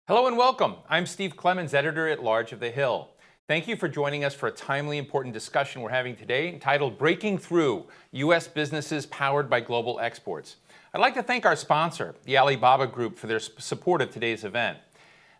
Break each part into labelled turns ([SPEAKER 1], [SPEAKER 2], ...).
[SPEAKER 1] Hello and welcome. I'm Steve Clemens, editor-at-large of The Hill. Thank you for joining us for a timely, important discussion we're having today entitled Breaking Through, U.S. Businesses Powered by Global Exports. I'd like to thank our sponsor, the Alibaba Group, for their support of today's event.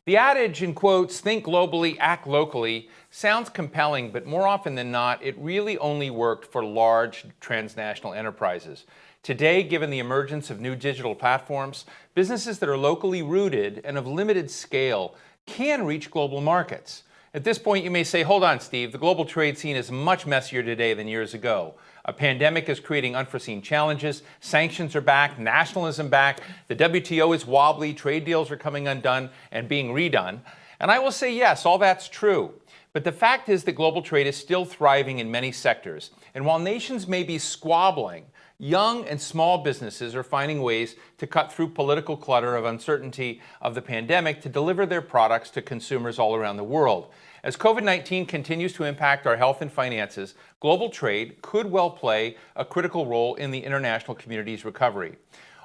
[SPEAKER 1] The adage, in quotes, think globally, act locally, sounds compelling, but more often than not, it really only worked for large transnational enterprises. Today, given the emergence of new digital platforms, businesses that are locally rooted and of limited scale can reach global markets. At this point, you may say, hold on, Steve, the global trade scene is much messier today than years ago. A pandemic is creating unforeseen challenges, sanctions are back, nationalism back, the WTO is wobbly, trade deals are coming undone and being redone. And I will say, yes, all that's true. But the fact is that global trade is still thriving in many sectors. And while nations may be squabbling, young and small businesses are finding ways to cut through political clutter of uncertainty of the pandemic to deliver their products to consumers all around the world. As COVID-19 continues to impact our health and finances, global trade could well play a critical role in the international community's recovery.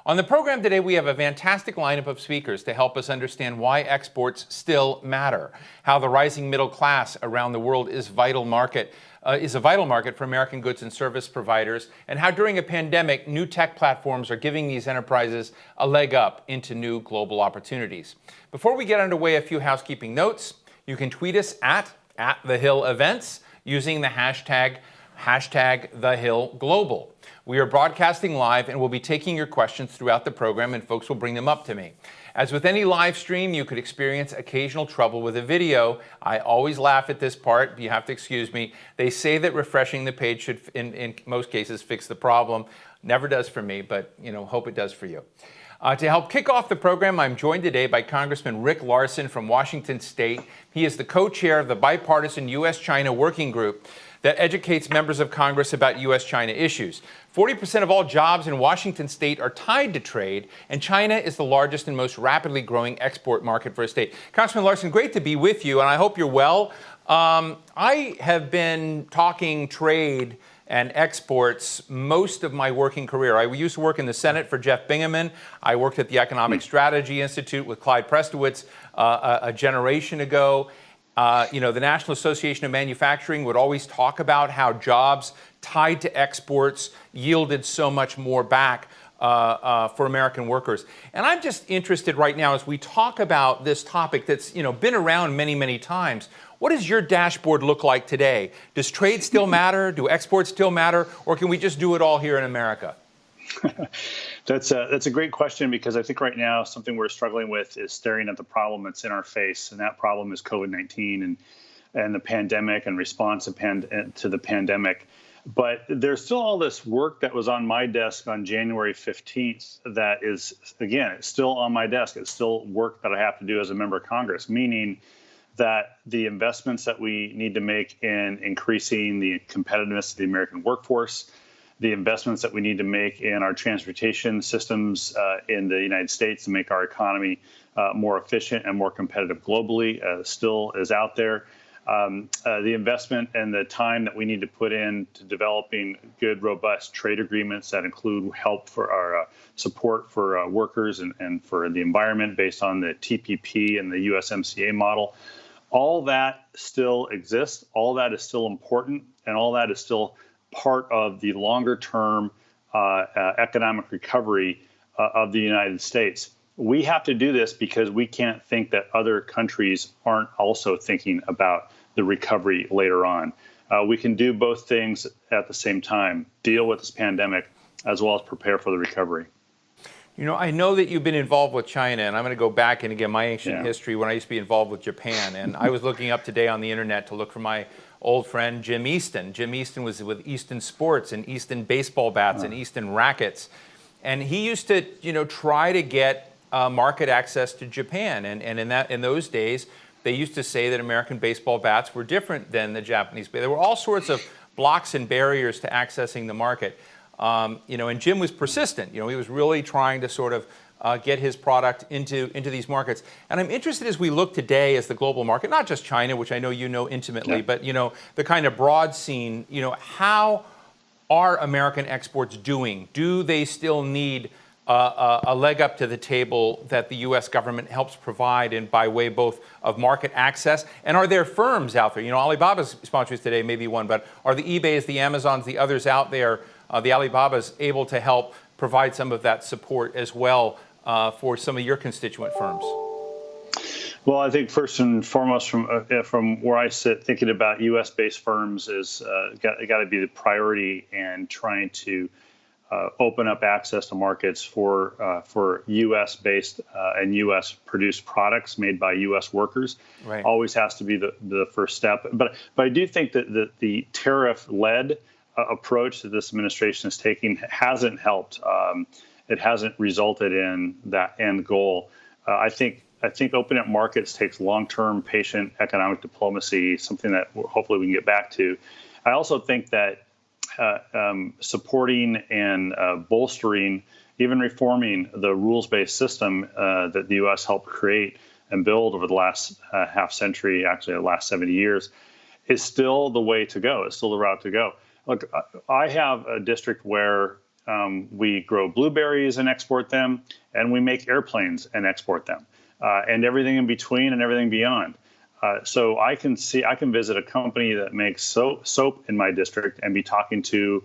[SPEAKER 1] On the program today, we have a fantastic lineup of speakers to help us understand why exports still matter, how the rising middle class around the world is a vital market for American goods and service providers, and how during a pandemic, new tech platforms are giving these enterprises a leg up into new global opportunities. Before we get underway, a few housekeeping notes. You can tweet us at @TheHillEvents using the hashtag #TheHillGlobal. We are broadcasting live and will be taking your questions throughout the program, and folks will bring them up to me. As with any live stream, you could experience occasional trouble with a video. I always laugh at this part. You have to excuse me. They say that refreshing the page should, in most cases, fix the problem. Never does for me, but hope it does for you. To help kick off the program, I'm joined today by Congressman Rick Larsen from Washington State. He is the co-chair of the bipartisan U.S.-China working group that educates members of Congress about U.S.-China issues. 40% of all jobs in Washington State are tied to trade, and China is the largest and most rapidly growing export market for a state. Congressman Larsen, great to be with you, and I hope you're well. I have been talking trade and exports most of my working career. I used to work in the Senate for Jeff Bingaman. I worked at the Economic Strategy Institute with Clyde Prestowitz a generation ago. The National Association of Manufacturing would always talk about how jobs tied to exports yielded so much more back for American workers. And I'm just interested right now as we talk about this topic that's been around many, many times. What does your dashboard look like today? Does trade still matter? Do exports still matter? Or can we just do it all here in America?
[SPEAKER 2] That's a great question, because I think right now something we're struggling with is staring at the problem that's in our face, and that problem is COVID-19 and the pandemic and response to the pandemic. But there's still all this work that was on my desk on January 15th that is, again, it's still on my desk. It's still work that I have to do as a member of Congress, meaning that the investments that we need to make in increasing the competitiveness of the American workforce, the investments that we need to make in our transportation systems in the United States to make our economy more efficient and more competitive globally still is out there. The investment and the time that we need to put into developing good, robust trade agreements that include help for our support for workers and for the environment based on the TPP and the USMCA model. All that still exists. All that is still important, and all that is still part of the longer-term economic recovery of the United States. We have to do this because we can't think that other countries aren't also thinking about the recovery later on. We can do both things at the same time, deal with this pandemic as well as prepare for the recovery.
[SPEAKER 1] I know that you've been involved with China, and I'm going to go back and again my ancient history when I used to be involved with Japan. And I was looking up today on the internet to look for my old friend Jim Easton. Jim Easton was with Easton Sports and Easton baseball bats and Easton rackets. And he used to, try to get market access to Japan. And in those days, they used to say that American baseball bats were different than the Japanese. There were all sorts of blocks and barriers to accessing the market. And Jim was persistent. He was really trying to sort of get his product into these markets. And I'm interested as we look today as the global market, not just China, which I know you know intimately, but the kind of broad scene. How are American exports doing? Do they still need a leg up to the table that the U.S. government helps provide, and by way both of market access? And are there firms out there? You know, Alibaba's sponsors today may be one, but are the eBays, the Amazons, the others out there, the Alibabas, able to help provide some of that support as well for some of your constituent firms?
[SPEAKER 2] Well, I think first and foremost, from where I sit, thinking about U.S.-based firms is got to be the priority, and trying to open up access to markets for U.S.-based and U.S.-produced products made by U.S. workers.
[SPEAKER 1] Right.
[SPEAKER 2] Always has to be the first step. But I do think that the tariff-led approach that this administration is taking hasn't helped. It hasn't resulted in that end goal. I think opening up markets takes long-term, patient economic diplomacy, something that hopefully we can get back to. I also think that supporting and bolstering, even reforming the rules-based system that the U.S. helped create and build over the last half century, actually the last 70 years, is still the way to go. It's still the route to go. Look, I have a district where we grow blueberries and export them, and we make airplanes and export them, and everything in between and everything beyond. So I can visit a company that makes soap in my district and be talking to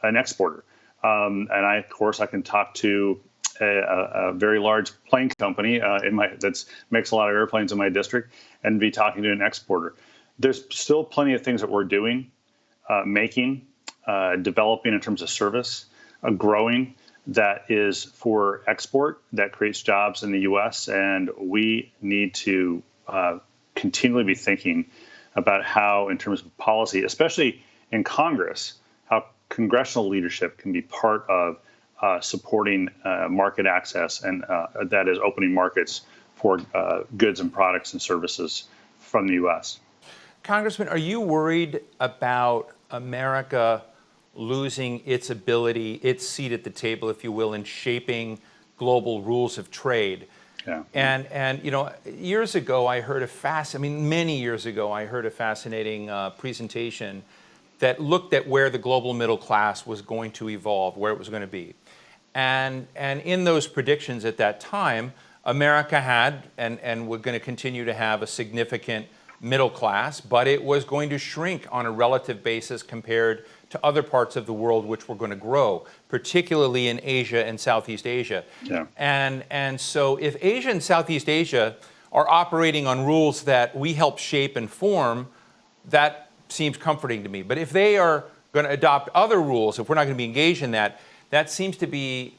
[SPEAKER 2] an exporter. And of course, I can talk to a very large plane company that makes a lot of airplanes in my district and be talking to an exporter. There's still plenty of things that we're doing, making, developing in terms of service, growing, that is for export, that creates jobs in the U.S. And we need to continually be thinking about how, in terms of policy, especially in Congress, how congressional leadership can be part of supporting market access, and that is opening markets for goods and products and services from the U.S.
[SPEAKER 1] Congressman, are you worried about America losing its ability, its seat at the table, if you will, in shaping global rules of trade?
[SPEAKER 2] Yeah.
[SPEAKER 1] And you know, years ago, I heard many years ago, I heard a fascinating presentation that looked at where the global middle class was going to evolve, where it was going to be. And in those predictions at that time, America had, and we're going to continue to have, a significant middle class, but it was going to shrink on a relative basis compared to other parts of the world which were going to grow, particularly in Asia and Southeast Asia.
[SPEAKER 2] Yeah.
[SPEAKER 1] And so if Asia and Southeast Asia are operating on rules that we help shape and form, that seems comforting to me. But if they are going to adopt other rules, if we're not going to be engaged in that, that seems to be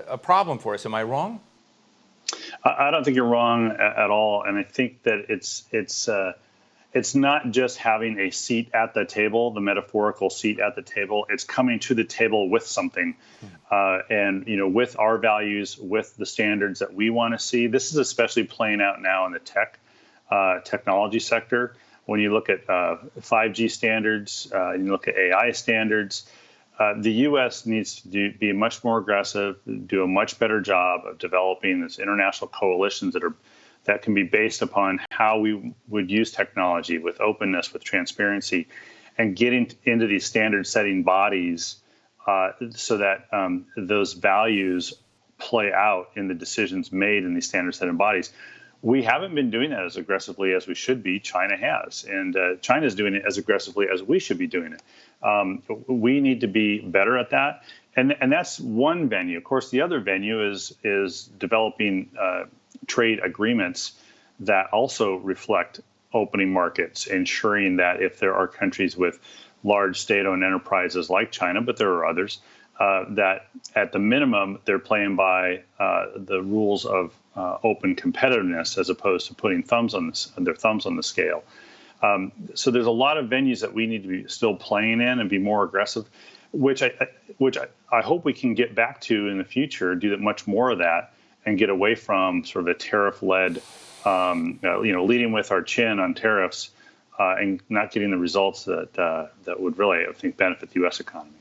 [SPEAKER 1] a problem for us. Am I wrong?
[SPEAKER 2] I don't think you're wrong at all, and I think that it's not just having a seat at the table, the metaphorical seat at the table. It's coming to the table with something, and with our values, with the standards that we want to see. This is especially playing out now in the technology sector. When you look at 5G standards, you look at AI standards. The U.S. needs to be much more aggressive, do a much better job of developing this international coalitions that can be based upon how we would use technology with openness, with transparency, and getting into these standard-setting bodies so that those values play out in the decisions made in these standard-setting bodies. We haven't been doing that as aggressively as we should be. China has, and China is doing it as aggressively as we should be doing it. We need to be better at that, and that's one venue. Of course, the other venue is developing trade agreements that also reflect opening markets, ensuring that if there are countries with large state-owned enterprises like China, but there are others, that at the minimum they're playing by the rules of open competitiveness, as opposed to putting their thumbs on the scale. So there's a lot of venues that we need to be still playing in and be more aggressive, which I hope we can get back to in the future, do that much more of that, and get away from sort of a tariff-led, leading with our chin on tariffs and not getting the results that would really, I think, benefit the U.S. economy.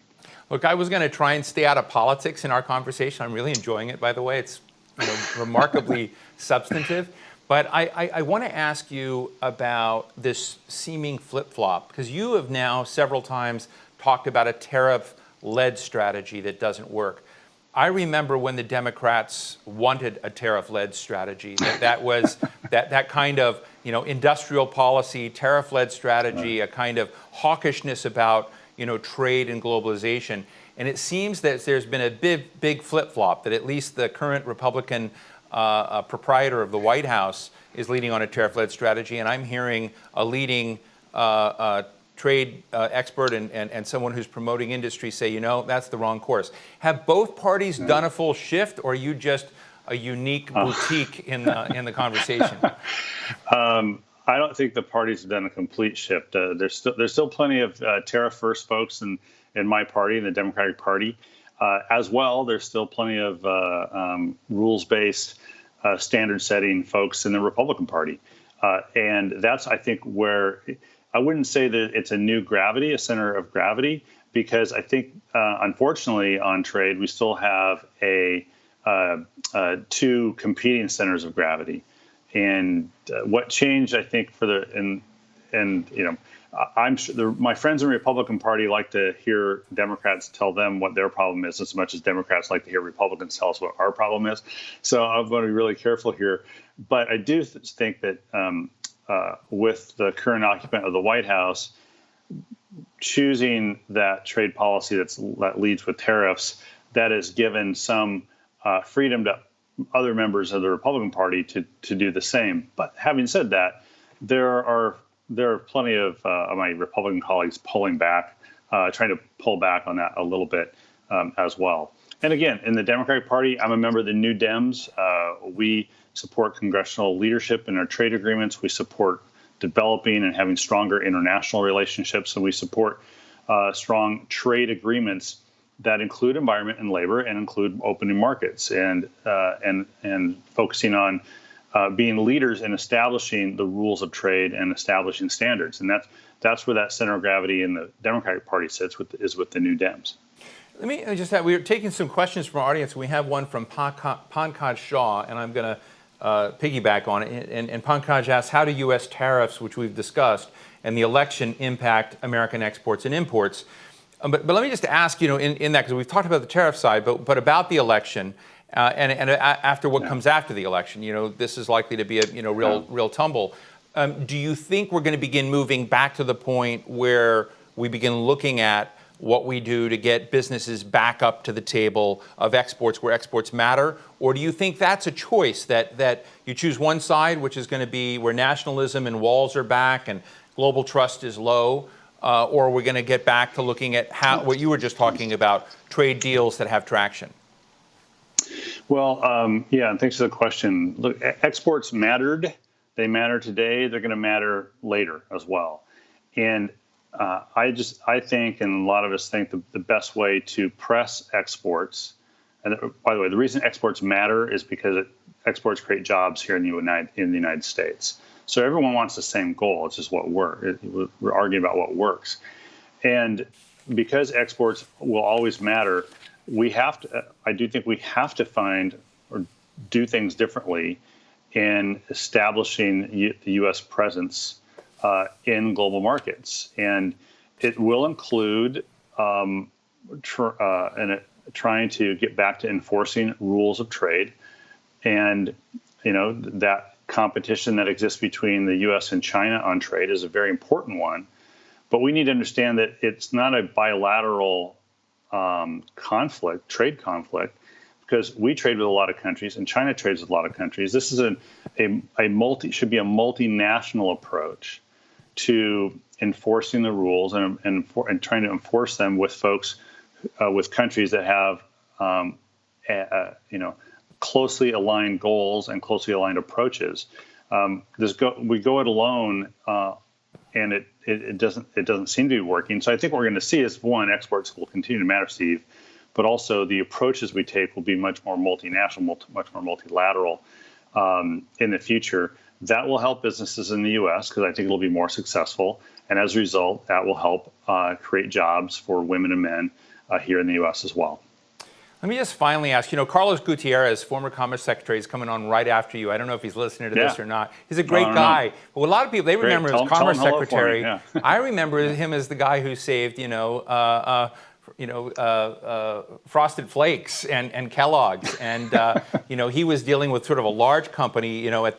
[SPEAKER 1] Look, I was going to try and stay out of politics in our conversation. I'm really enjoying it, by the way. It's remarkably substantive. But I want to ask you about this seeming flip-flop, because you have now several times talked about a tariff-led strategy that doesn't work. I remember when the Democrats wanted a tariff-led strategy. That was that kind of industrial policy, tariff-led strategy, a kind of hawkishness about trade and globalization. And it seems that there's been a big flip-flop. That at least the current Republican proprietor of the White House is leading on a tariff-led strategy, and I'm hearing a leading trade expert and someone who's promoting industry say, that's the wrong course. Have both parties done a full shift, or are you just a unique boutique in the conversation?
[SPEAKER 2] I don't think the parties have done a complete shift. There's still plenty of tariff-first folks in my party, in the Democratic Party. As well, there's still plenty of rules-based, standard-setting folks in the Republican Party. And that's, I think, where I wouldn't say that it's a new gravity, a center of gravity, because I think, unfortunately, on trade, we still have two competing centers of gravity. And what changed, I think, I'm sure my friends in the Republican Party like to hear Democrats tell them what their problem is as much as Democrats like to hear Republicans tell us what our problem is. So I'm going to be really careful here. But I do think that with the current occupant of the White House choosing that trade policy that leads with tariffs, that has given some freedom to other members of the Republican Party to do the same. But having said that, there are plenty of my Republican colleagues pulling back, trying to pull back on that a little bit as well. And again, in the Democratic Party, I'm a member of the New Dems. We support congressional leadership in our trade agreements. We support developing and having stronger international relationships, and we support strong trade agreements that include environment and labor and include opening markets and focusing on being leaders in establishing the rules of trade and establishing standards. And that's where that center of gravity in the Democratic Party sits is with the New Dems.
[SPEAKER 1] Let me just add, we're taking some questions from our audience. We have one from Pankaj Shah, and I'm going to piggyback on it. And Pankaj asks, how do U.S. tariffs, which we've discussed, and the election impact American exports and imports? But let me just ask, in that, because we've talked about the tariff side, but about the election, and after what comes after the election, this is likely to be a real tumble. Do you think we're going to begin moving back to the point where we begin looking at what we do to get businesses back up to the table of exports where exports matter? Or do you think that's a choice that you choose one side, which is going to be where nationalism and walls are back and global trust is low? Or we're going to get back to looking at what you were just talking about, trade deals that have traction?
[SPEAKER 2] Well, and thanks for the question. Look, exports mattered. They matter today. They're going to matter later as well. And I think, and a lot of us think, the best way to press exports, and by the way, the reason exports matter is because exports create jobs here in the United States. So everyone wants the same goal. It's just what works. We're arguing about what works. And because exports will always matter, I do think we have to find or do things differently in establishing the U.S. presence in global markets. And it will include trying to get back to enforcing rules of trade. And, that competition that exists between the U.S. and China on trade is a very important one. But we need to understand that it's not a bilateral trade conflict, because we trade with a lot of countries and China trades with a lot of countries. This is should be a multinational approach to enforcing the rules and trying to enforce them with folks, with countries that have, closely aligned goals and closely aligned approaches. We go it alone, and it doesn't seem to be working. So I think what we're going to see is, one, exports will continue to matter, Steve, but also the approaches we take will be much more multinational, much more multilateral in the future. That will help businesses in the U.S. because I think it'll be more successful, and as a result, that will help create jobs for women and men here in the U.S. as well.
[SPEAKER 1] Let me just finally ask, Carlos Gutierrez, former Commerce Secretary, is coming on right after you. I don't know if he's listening to this or not. He's a great guy. But a lot of people, they remember him as Commerce Secretary. I remember him as the guy who saved, Frosted Flakes and Kellogg's, and he was dealing with sort of a large company, at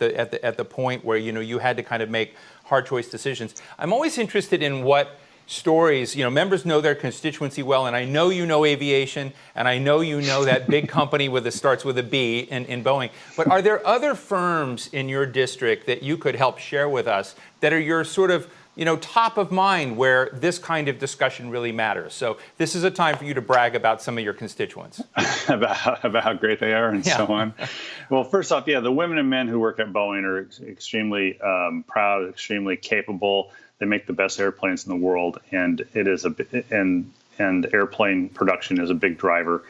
[SPEAKER 1] the point where you had to kind of make hard choice decisions. I'm always interested in what stories, members know their constituency well, and I know you know aviation, and I know you know that big company starts with a B in Boeing. But are there other firms in your district that you could help share with us that are your sort of top of mind where this kind of discussion really matters? So this is a time for you to brag about some of your constituents.
[SPEAKER 2] about how great they are and so on. Well, first off, the women and men who work at Boeing are extremely proud, extremely capable. They make the best airplanes in the world, and it is and airplane production is a big driver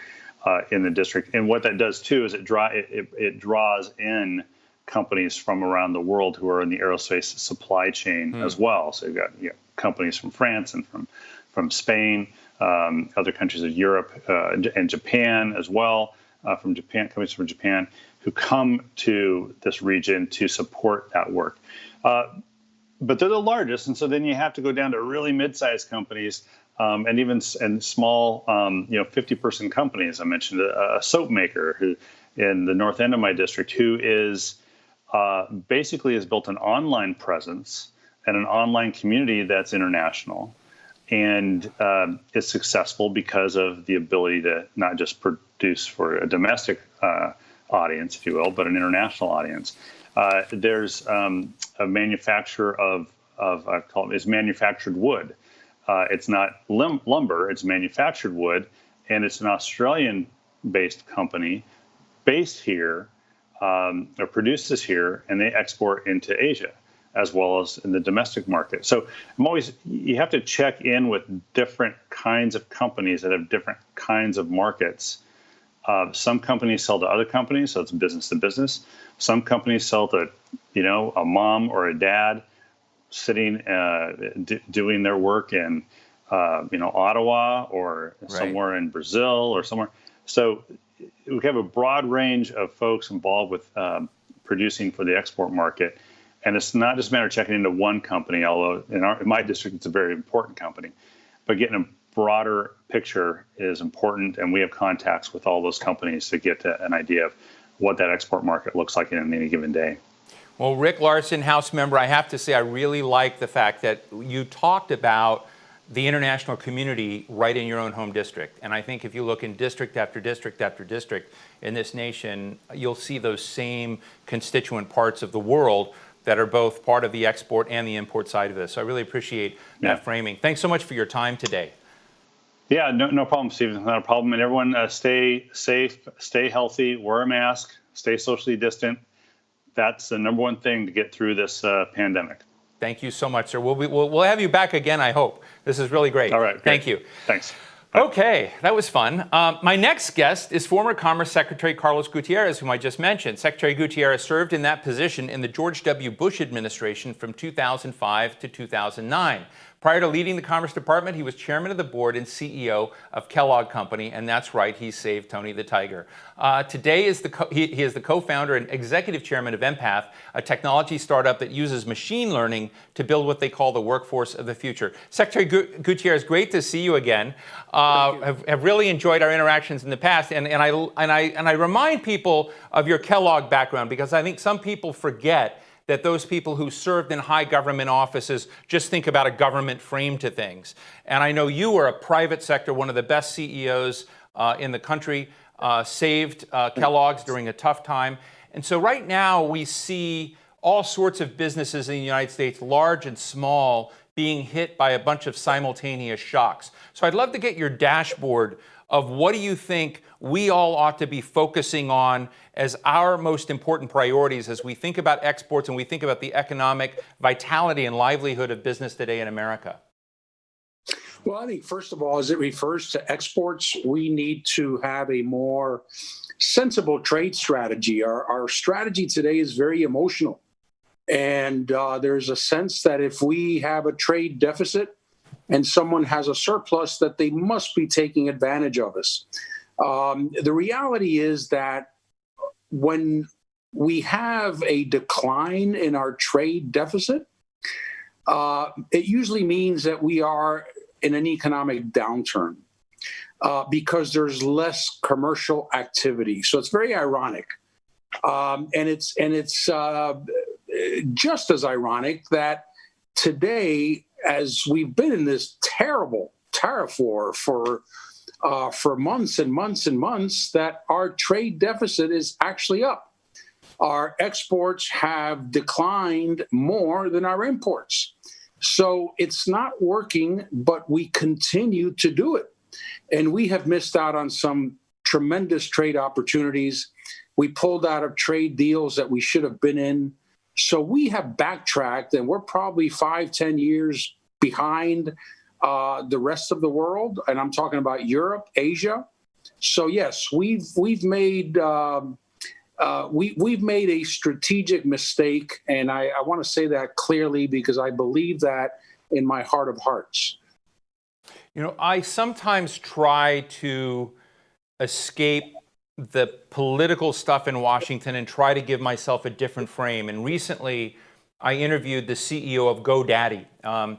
[SPEAKER 2] in the district. And what that does too is it draws in companies from around the world who are in the aerospace supply chain as well. So you've got companies from France and from Spain, other countries of Europe and Japan as well, companies from Japan who come to this region to support that work. But they're the largest, and so then you have to go down to really mid-sized companies and small, 50-person companies. I mentioned a soap maker who in the north end of my district who is basically has built an online presence and an online community that's international and is successful because of the ability to not just produce for a domestic audience, if you will, but an international audience. There's a manufacturer of I call it is manufactured wood. It's not lumber; it's manufactured wood, and it's an Australian-based company based here or produces here, and they export into Asia as well as in the domestic market. So you have to check in with different kinds of companies that have different kinds of markets. Some companies sell to other companies, so it's business to business. Some companies sell to, a mom or a dad sitting doing their work in, Ottawa or somewhere in Brazil or somewhere. So we have a broad range of folks involved with producing for the export market. And it's not just a matter of checking into one company, although in my district, it's a very important company. But getting a broader picture is important, and we have contacts with all those companies to get an idea of what that export market looks like in any given day.
[SPEAKER 1] Well, Rick Larson, House member, I have to say I really like the fact that you talked about the international community right in your own home district. And I think if you look in district after district after district in this nation, you'll see those same constituent parts of the world that are both part of the export and the import side of this. So I really appreciate that framing. Thanks so much for your time today.
[SPEAKER 2] Yeah, no problem, Steve. Not a problem. And everyone stay safe, stay healthy, wear a mask, stay socially distant. That's the number one thing to get through this pandemic.
[SPEAKER 1] Thank you so much, sir. We'll have you back again, I hope. This is really great.
[SPEAKER 2] All right. Great.
[SPEAKER 1] Thank you.
[SPEAKER 2] Thanks.
[SPEAKER 1] Okay, that was fun. My next guest is former Commerce Secretary Carlos Gutierrez, whom I just mentioned. Secretary Gutierrez served in that position in the George W. Bush administration from 2005 to 2009. Prior to leading the Commerce Department, he was chairman of the board and CEO of Kellogg Company, and that's right, he saved Tony the Tiger. Today, he is the co-founder and executive chairman of Empath, a technology startup that uses machine learning to build what they call the workforce of the future. Secretary Gutierrez, great to see you again. Have really enjoyed our interactions in the past, and I remind people of your Kellogg background because I think some people forget that those people who served in high government offices just think about a government frame to things. And I know you were a private sector, one of the best CEOs in the country, saved Kellogg's during a tough time. And so right now we see all sorts of businesses in the United States, large and small, being hit by a bunch of simultaneous shocks. So I'd love to get your dashboard of what do you think we all ought to be focusing on as our most important priorities as we think about exports and we think about the economic vitality and livelihood of business today in America?
[SPEAKER 3] Well, I think, first of all, as it refers to exports, we need to have a more sensible trade strategy. Our strategy today is very emotional. And there's a sense that if we have a trade deficit and someone has a surplus, that they must be taking advantage of us. The reality is that when we have a decline in our trade deficit, it usually means that we are in an economic downturn. because there's less commercial activity. So it's very ironic, and it's just as ironic that today, as we've been in this terrible tariff war for months and months and months, that our trade deficit is actually up. Our exports have declined more than our imports. So it's not working, but we continue to do it. And we have missed out on some tremendous trade opportunities. We pulled out of trade deals that we should have been in. So we have backtracked, and we're probably 5-10 years behind the rest of the world. And I'm talking about Europe, Asia. So yes, we've made we've made a strategic mistake, and I want to say that clearly because I believe that in my heart of hearts.
[SPEAKER 1] You know, I sometimes try to escape the political stuff in Washington and try to give myself a different frame. And recently, I interviewed the CEO of GoDaddy, Aman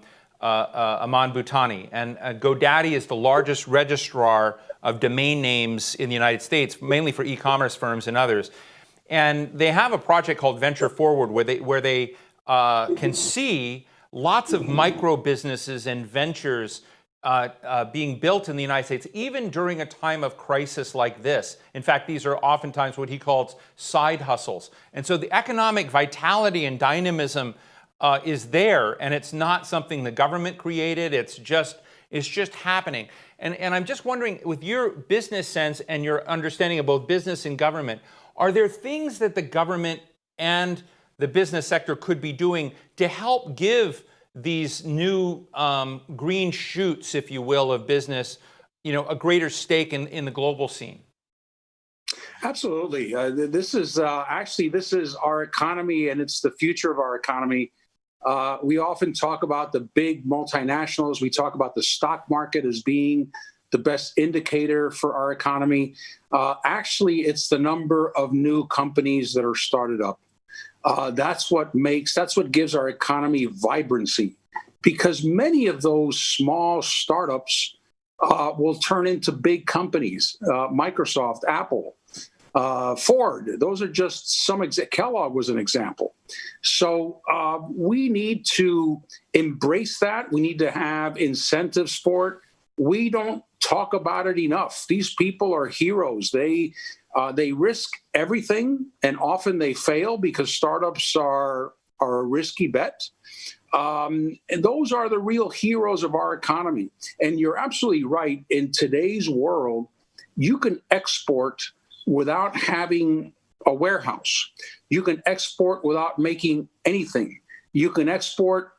[SPEAKER 1] Bhutani. And GoDaddy is the largest registrar of domain names in the United States, mainly for e-commerce firms and others. And they have a project called Venture Forward, where they can see lots of micro businesses and ventures being built in the United States, even during a time of crisis like this. In fact, these are oftentimes what he calls side hustles. And so the economic vitality and dynamism is there, and it's not something the government created. It's just happening. And I'm just wondering, with your business sense and your understanding of both business and government, are there things that the government and the business sector could be doing to help give these new green shoots, if you will, of business, a greater stake in the global scene?
[SPEAKER 3] Absolutely. This is our economy, and it's the future of our economy. We often talk about the big multinationals. We talk about the stock market as being the best indicator for our economy. Actually, it's the number of new companies that are started up. That's what gives our economy vibrancy, because many of those small startups will turn into big companies. Microsoft, Apple, Ford. Those are just some. Kellogg was an example. So we need to embrace that. We need to have incentives for it. We don't talk about it enough. These people are heroes. They risk everything, and often they fail because startups are a risky bet. And those are the real heroes of our economy. And you're absolutely right. In today's world, you can export without having a warehouse. You can export without making anything. You can export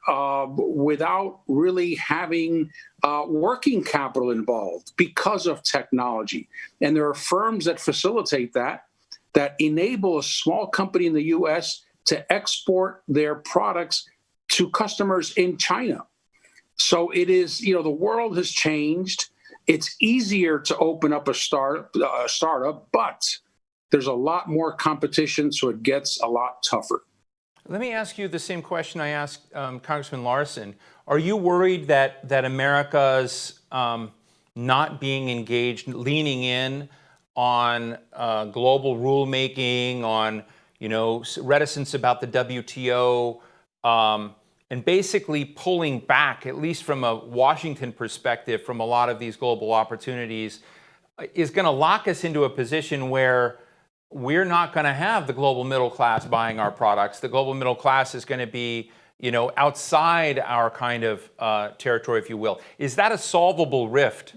[SPEAKER 3] without really having working capital involved because of technology. And there are firms that facilitate that enable a small company in the U.S. to export their products to customers in China. So it is, the world has changed. It's easier to open up a startup, but there's a lot more competition, so it gets a lot tougher.
[SPEAKER 1] Let me ask you the same question I asked Congressman Larson. Are you worried that America's not being engaged, leaning in on global rulemaking, on reticence about the WTO, and basically pulling back, at least from a Washington perspective, from a lot of these global opportunities, is going to lock us into a position where we're not going to have the global middle class buying our products? The global middle class is going to be, outside our kind of territory, if you will. Is that a solvable rift?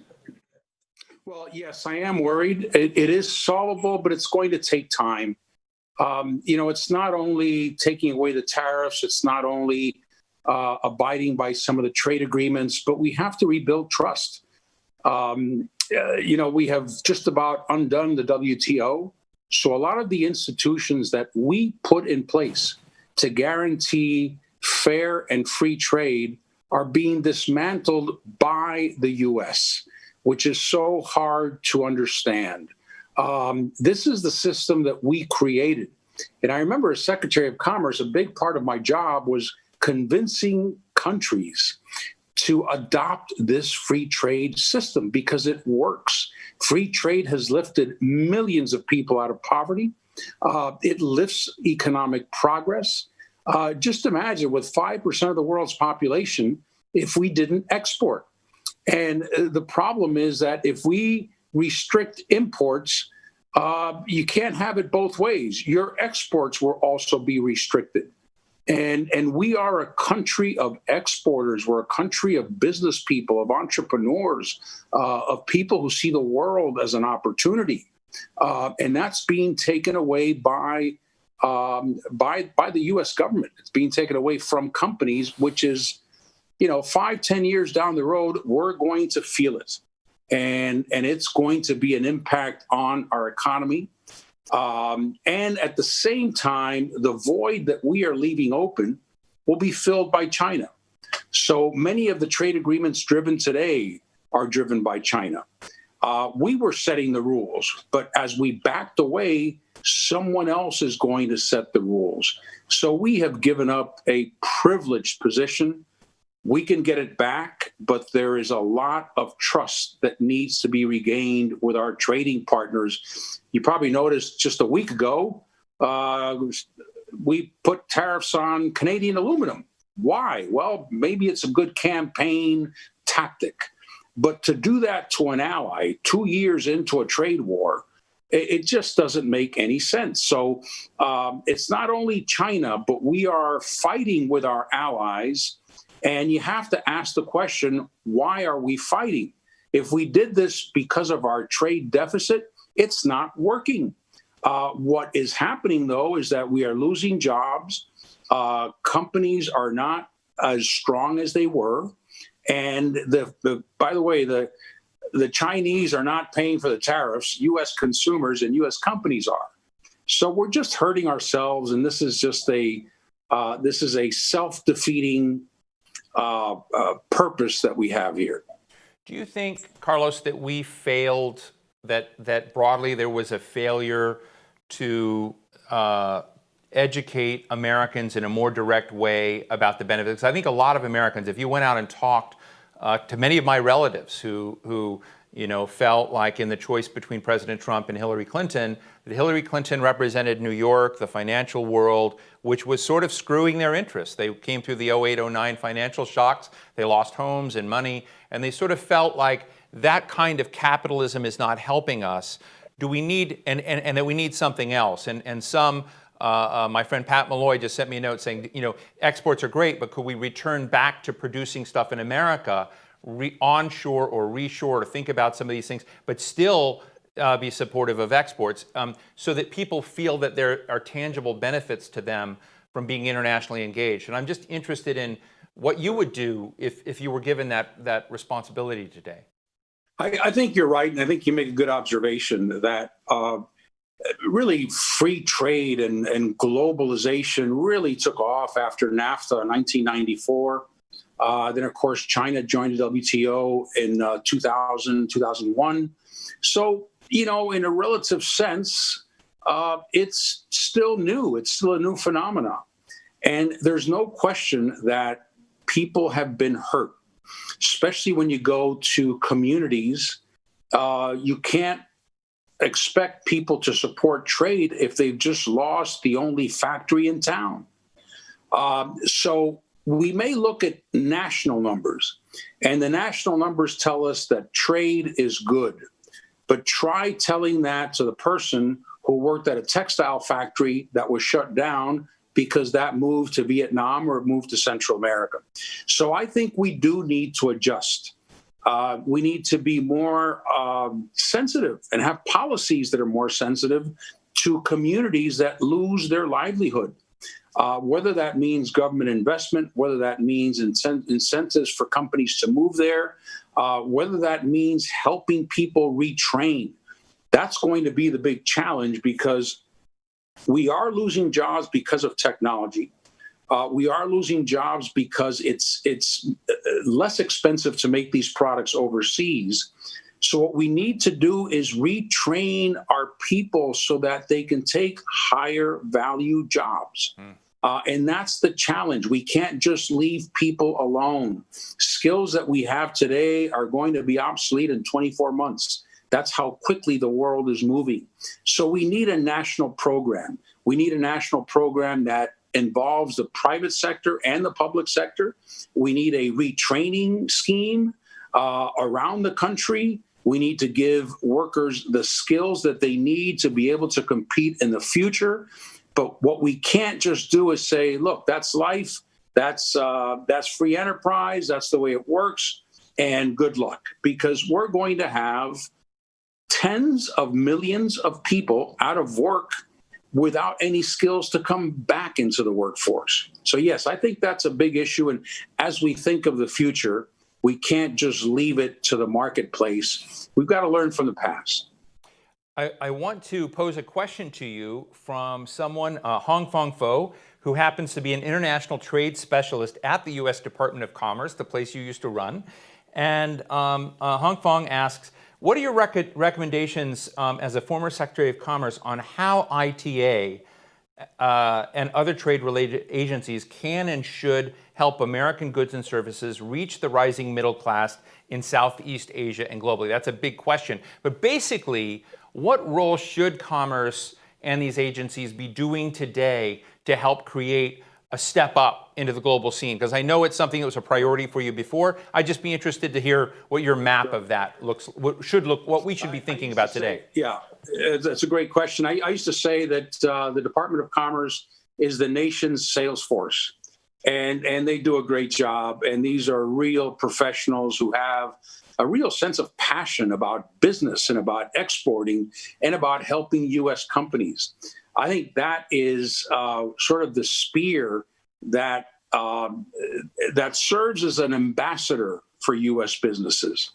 [SPEAKER 3] Well, yes, I am worried. It is solvable, but it's going to take time. It's not only taking away the tariffs. It's not only abiding by some of the trade agreements, but we have to rebuild trust. We have just about undone the WTO. So a lot of the institutions that we put in place to guarantee fair and free trade are being dismantled by the U.S., which is so hard to understand. This is the system that we created. And I remember as Secretary of Commerce, a big part of my job was convincing countries to adopt this free trade system because it works. Free trade has lifted millions of people out of poverty. It lifts economic progress. Just imagine with 5% of the world's population, if we didn't export. And the problem is that if we restrict imports, you can't have it both ways. Your exports will also be restricted. And we are a country of exporters. We're a country of business people, of entrepreneurs, of people who see the world as an opportunity. And that's being taken away by the U.S. government. It's being taken away from companies, which is, 5-10 years down the road, we're going to feel it. And it's going to be an impact on our economy. And at the same time, the void that we are leaving open will be filled by China. So many of the trade agreements driven today are driven by China. We were setting the rules, but as we backed away, someone else is going to set the rules. So we have given up a privileged position. We can get it back, but there is a lot of trust that needs to be regained with our trading partners. You probably noticed just a week ago, we put tariffs on Canadian aluminum. Why? Well, maybe it's a good campaign tactic. But to do that to an ally 2 years into a trade war, it just doesn't make any sense. So it's not only China, but we are fighting with our allies. And you have to ask the question, why are we fighting? If we did this because of our trade deficit, it's not working. What is happening, though, is that we are losing jobs. Companies are not as strong as they were. And by the way, the Chinese are not paying for the tariffs. U.S. consumers and U.S. companies are. So we're just hurting ourselves. And this is just a self-defeating purpose that we have here.
[SPEAKER 1] Do you think, Carlos, that we failed, that broadly there was a failure to educate Americans in a more direct way about the benefits? Because I think a lot of Americans, if you went out and talked to many of my relatives who felt like in the choice between President Trump and Hillary Clinton, that Hillary Clinton represented New York, the financial world, which was sort of screwing their interests. They came through the 08-09 financial shocks. They lost homes and money, and they sort of felt like that kind of capitalism is not helping us. Do we need, and that we need something else? And some, my friend Pat Malloy just sent me a note saying, exports are great, but could we return back to producing stuff in America, onshore or reshore, to think about some of these things, but still be supportive of exports, so that people feel that there are tangible benefits to them from being internationally engaged. And I'm just interested in what you would do if you were given that responsibility today.
[SPEAKER 3] I think you're right, and I think you make a good observation that really free trade and globalization really took off after NAFTA in 1994. Then, of course, China joined the WTO in 2000, 2001. So, in a relative sense, it's still new. It's still a new phenomenon. And there's no question that people have been hurt, especially when you go to communities. You can't expect people to support trade if they've just lost the only factory in town. So we may look at national numbers, and the national numbers tell us that trade is good. But try telling that to the person who worked at a textile factory that was shut down because that moved to Vietnam or moved to Central America. So I think we do need to adjust. We need to be more sensitive and have policies that are more sensitive to communities that lose their livelihood. Whether that means government investment, whether that means incentives for companies to move there, whether that means helping people retrain. That's going to be the big challenge, because we are losing jobs because of technology. We are losing jobs because it's less expensive to make these products overseas. So what we need to do is retrain our people so that they can take higher value jobs. And that's the challenge. We can't just leave people alone. Skills that we have today are going to be obsolete in 24 months. That's how quickly the world is moving. So we need a national program. We need a national program that involves the private sector and the public sector. We need a retraining scheme around the country. We need to give workers the skills that they need to be able to compete in the future. But what we can't just do is say, look, that's life, that's free enterprise, that's the way it works, and good luck. Because we're going to have tens of millions of people out of work without any skills to come back into the workforce. So yes, I think that's a big issue. And as we think of the future, we can't just leave it to the marketplace. We've got to learn from the past.
[SPEAKER 1] I want to pose a question to you from someone, Hong Fong Fo, who happens to be an international trade specialist at the U.S. Department of Commerce, the place you used to run. And Hong Fong asks, what are your recommendations as a former Secretary of Commerce on how ITA and other trade-related agencies can and should help American goods and services reach the rising middle class in Southeast Asia and globally? That's a big question. But basically, what role should commerce and these agencies be doing today to help create a step up into the global scene? Because I know it's something that was a priority for you before. I'd just be interested to hear what your map of that looks, what we should be thinking about today.
[SPEAKER 3] Yeah, that's a great question. I used to say that the Department of Commerce is the nation's sales force, and they do a great job. And these are real professionals who have a real sense of passion about business and about exporting and about helping U.S. companies. I think that is sort of the spear that serves as an ambassador for U.S. businesses.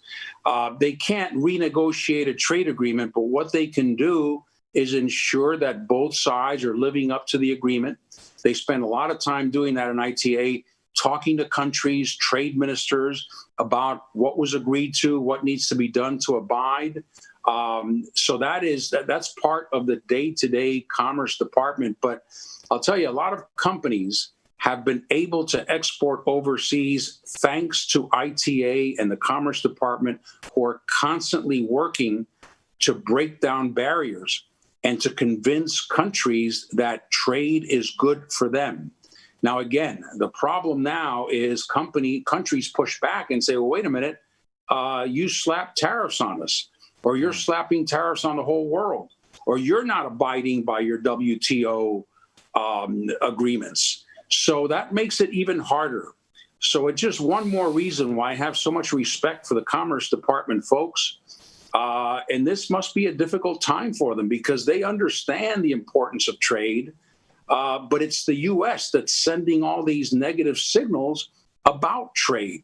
[SPEAKER 3] They can't renegotiate a trade agreement, but what they can do is ensure that both sides are living up to the agreement. They spend a lot of time doing that in ITA, talking to countries, trade ministers about what was agreed to, what needs to be done to abide. So that's part of the day-to-day Commerce Department. But I'll tell you, a lot of companies have been able to export overseas thanks to ITA and the Commerce Department, who are constantly working to break down barriers and to convince countries that trade is good for them. Now, again, the problem now is countries push back and say, well, wait a minute, you slap tariffs on us, or you're slapping tariffs on the whole world, or you're not abiding by your WTO agreements. So that makes it even harder. So it's just one more reason why I have so much respect for the Commerce Department folks. And this must be a difficult time for them because they understand the importance of trade. But it's the U.S. that's sending all these negative signals about trade.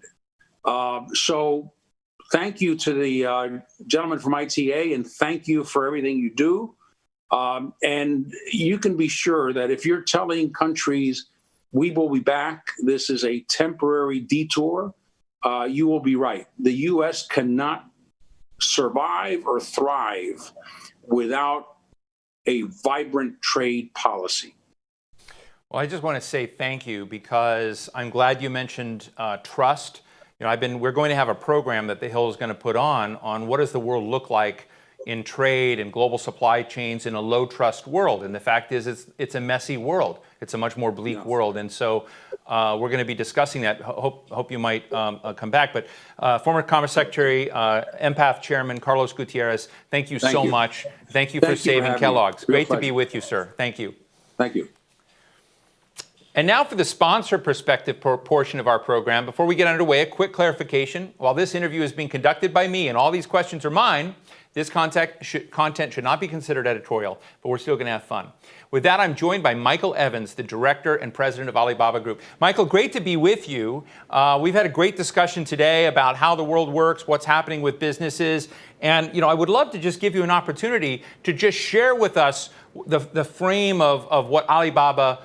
[SPEAKER 3] So thank you to the gentleman from ITA, and thank you for everything you do. And you can be sure that if you're telling countries, we will be back, this is a temporary detour, you will be right. The U.S. cannot survive or thrive without a vibrant trade policy.
[SPEAKER 1] Well, I just want to say thank you because I'm glad you mentioned trust. You know, we're going to have a program that the Hill is going to put on what does the world look like in trade and global supply chains in a low trust world. And the fact is, it's a messy world. It's a much more bleak world. And so we're going to be discussing that. Hope you might come back. But former Commerce Secretary, Empath Chairman Carlos Gutierrez, thank you so much. Thank you for saving Kellogg's. Great to be with you, sir. Thank you.
[SPEAKER 3] Thank you.
[SPEAKER 1] And now for the sponsor perspective portion of our program. Before we get underway, a quick clarification. While this interview is being conducted by me and all these questions are mine, this content should not be considered editorial, but we're still going to have fun. With that, I'm joined by Michael Evans, the Director and President of Alibaba Group. Michael, great to be with you. We've had a great discussion today about how the world works, what's happening with businesses. And, you know, I would love to just give you an opportunity to just share with us the frame of what Alibaba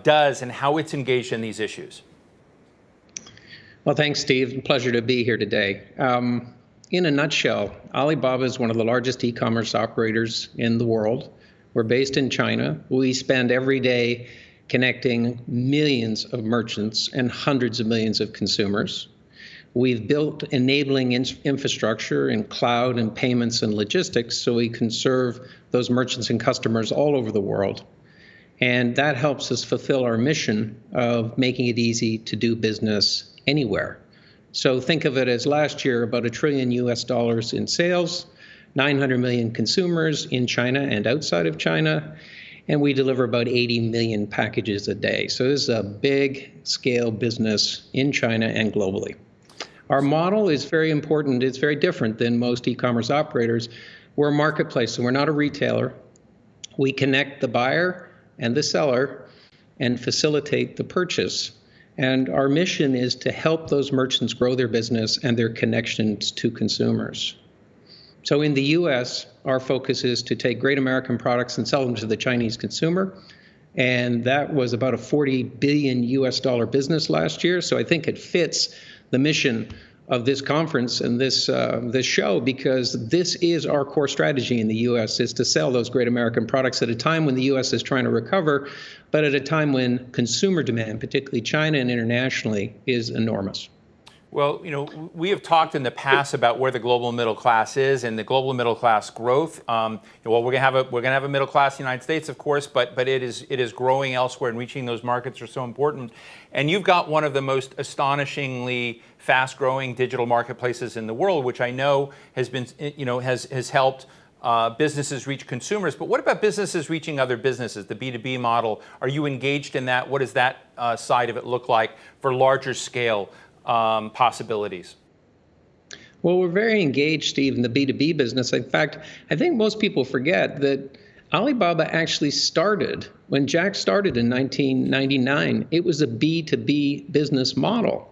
[SPEAKER 1] does and how it's engaged in these issues.
[SPEAKER 4] Well, thanks, Steve. Pleasure to be here today. In a nutshell, Alibaba is one of the largest e-commerce operators in the world. We're based in China. We spend every day connecting millions of merchants and hundreds of millions of consumers. We've built enabling infrastructure in cloud and payments and logistics so we can serve those merchants and customers all over the world. And that helps us fulfill our mission of making it easy to do business anywhere. So think of it as last year about $1 trillion in sales, 900 million consumers in China and outside of China, and we deliver about 80 million packages a day. So this is a big scale business in China and globally. Our model is very important. It's very different than most e-commerce operators. We're a marketplace, so we're not a retailer. We connect the buyer and the seller and facilitate the purchase. And our mission is to help those merchants grow their business and their connections to consumers. So in the US, our focus is to take great American products and sell them to the Chinese consumer. And that was about a $40 billion business last year. So I think it fits the mission of this conference and this show, because this is our core strategy in the U.S. is to sell those great American products at a time when the U.S. is trying to recover, but at a time when consumer demand, particularly China and internationally, is enormous.
[SPEAKER 1] Well, we have talked in the past about where the global middle class is and the global middle class growth. Well, we're gonna have a middle class in the United States, of course, but it is growing elsewhere, and reaching those markets are so important. And you've got one of the most astonishingly fast-growing digital marketplaces in the world, which I know has been, has helped businesses reach consumers. But what about businesses reaching other businesses, the B2B model? Are you engaged in that? What does that side of it look like for larger scale possibilities?
[SPEAKER 4] Well, we're very engaged, Steve, in the B2B business. In fact, I think most people forget that Alibaba actually started, when Jack started in 1999, it was a B2B business model.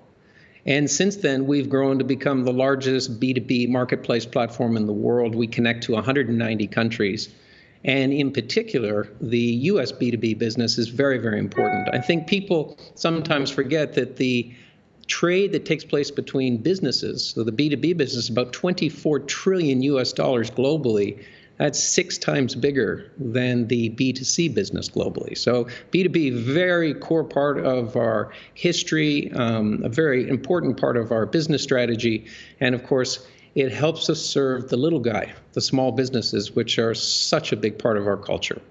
[SPEAKER 4] And since then, we've grown to become the largest B2B marketplace platform in the world. We connect to 190 countries. And in particular, the US B2B business is very, very important. I think people sometimes forget that the trade that takes place between businesses, so the B2B business, is about $24 trillion globally. That's 6 times bigger than the B2C business globally. So B2B, very core part of our history, a very important part of our business strategy. And of course, it helps us serve the little guy, the small businesses, which are such a big part of our culture.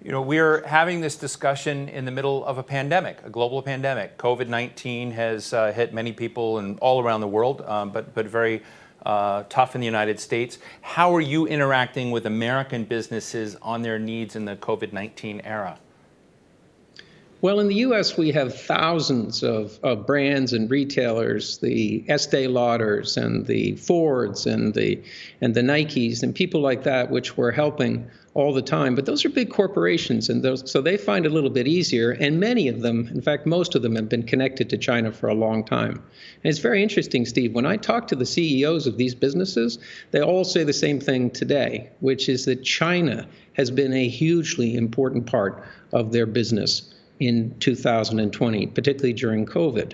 [SPEAKER 1] We're having this discussion in the middle of a pandemic, a global pandemic. COVID-19 has hit many people and all around the world, but very tough in the United States. How are you interacting with American businesses on their needs in the COVID-19 era?
[SPEAKER 4] Well, in the U.S., we have thousands of brands and retailers, the Estee Lauders and the Fords and the Nikes and people like that, which we're helping all the time. But those are big corporations, and so they find it a little bit easier. And many of them, in fact, most of them have been connected to China for a long time. And it's very interesting, Steve, when I talk to the CEOs of these businesses, they all say the same thing today, which is that China has been a hugely important part of their business in 2020, particularly during COVID.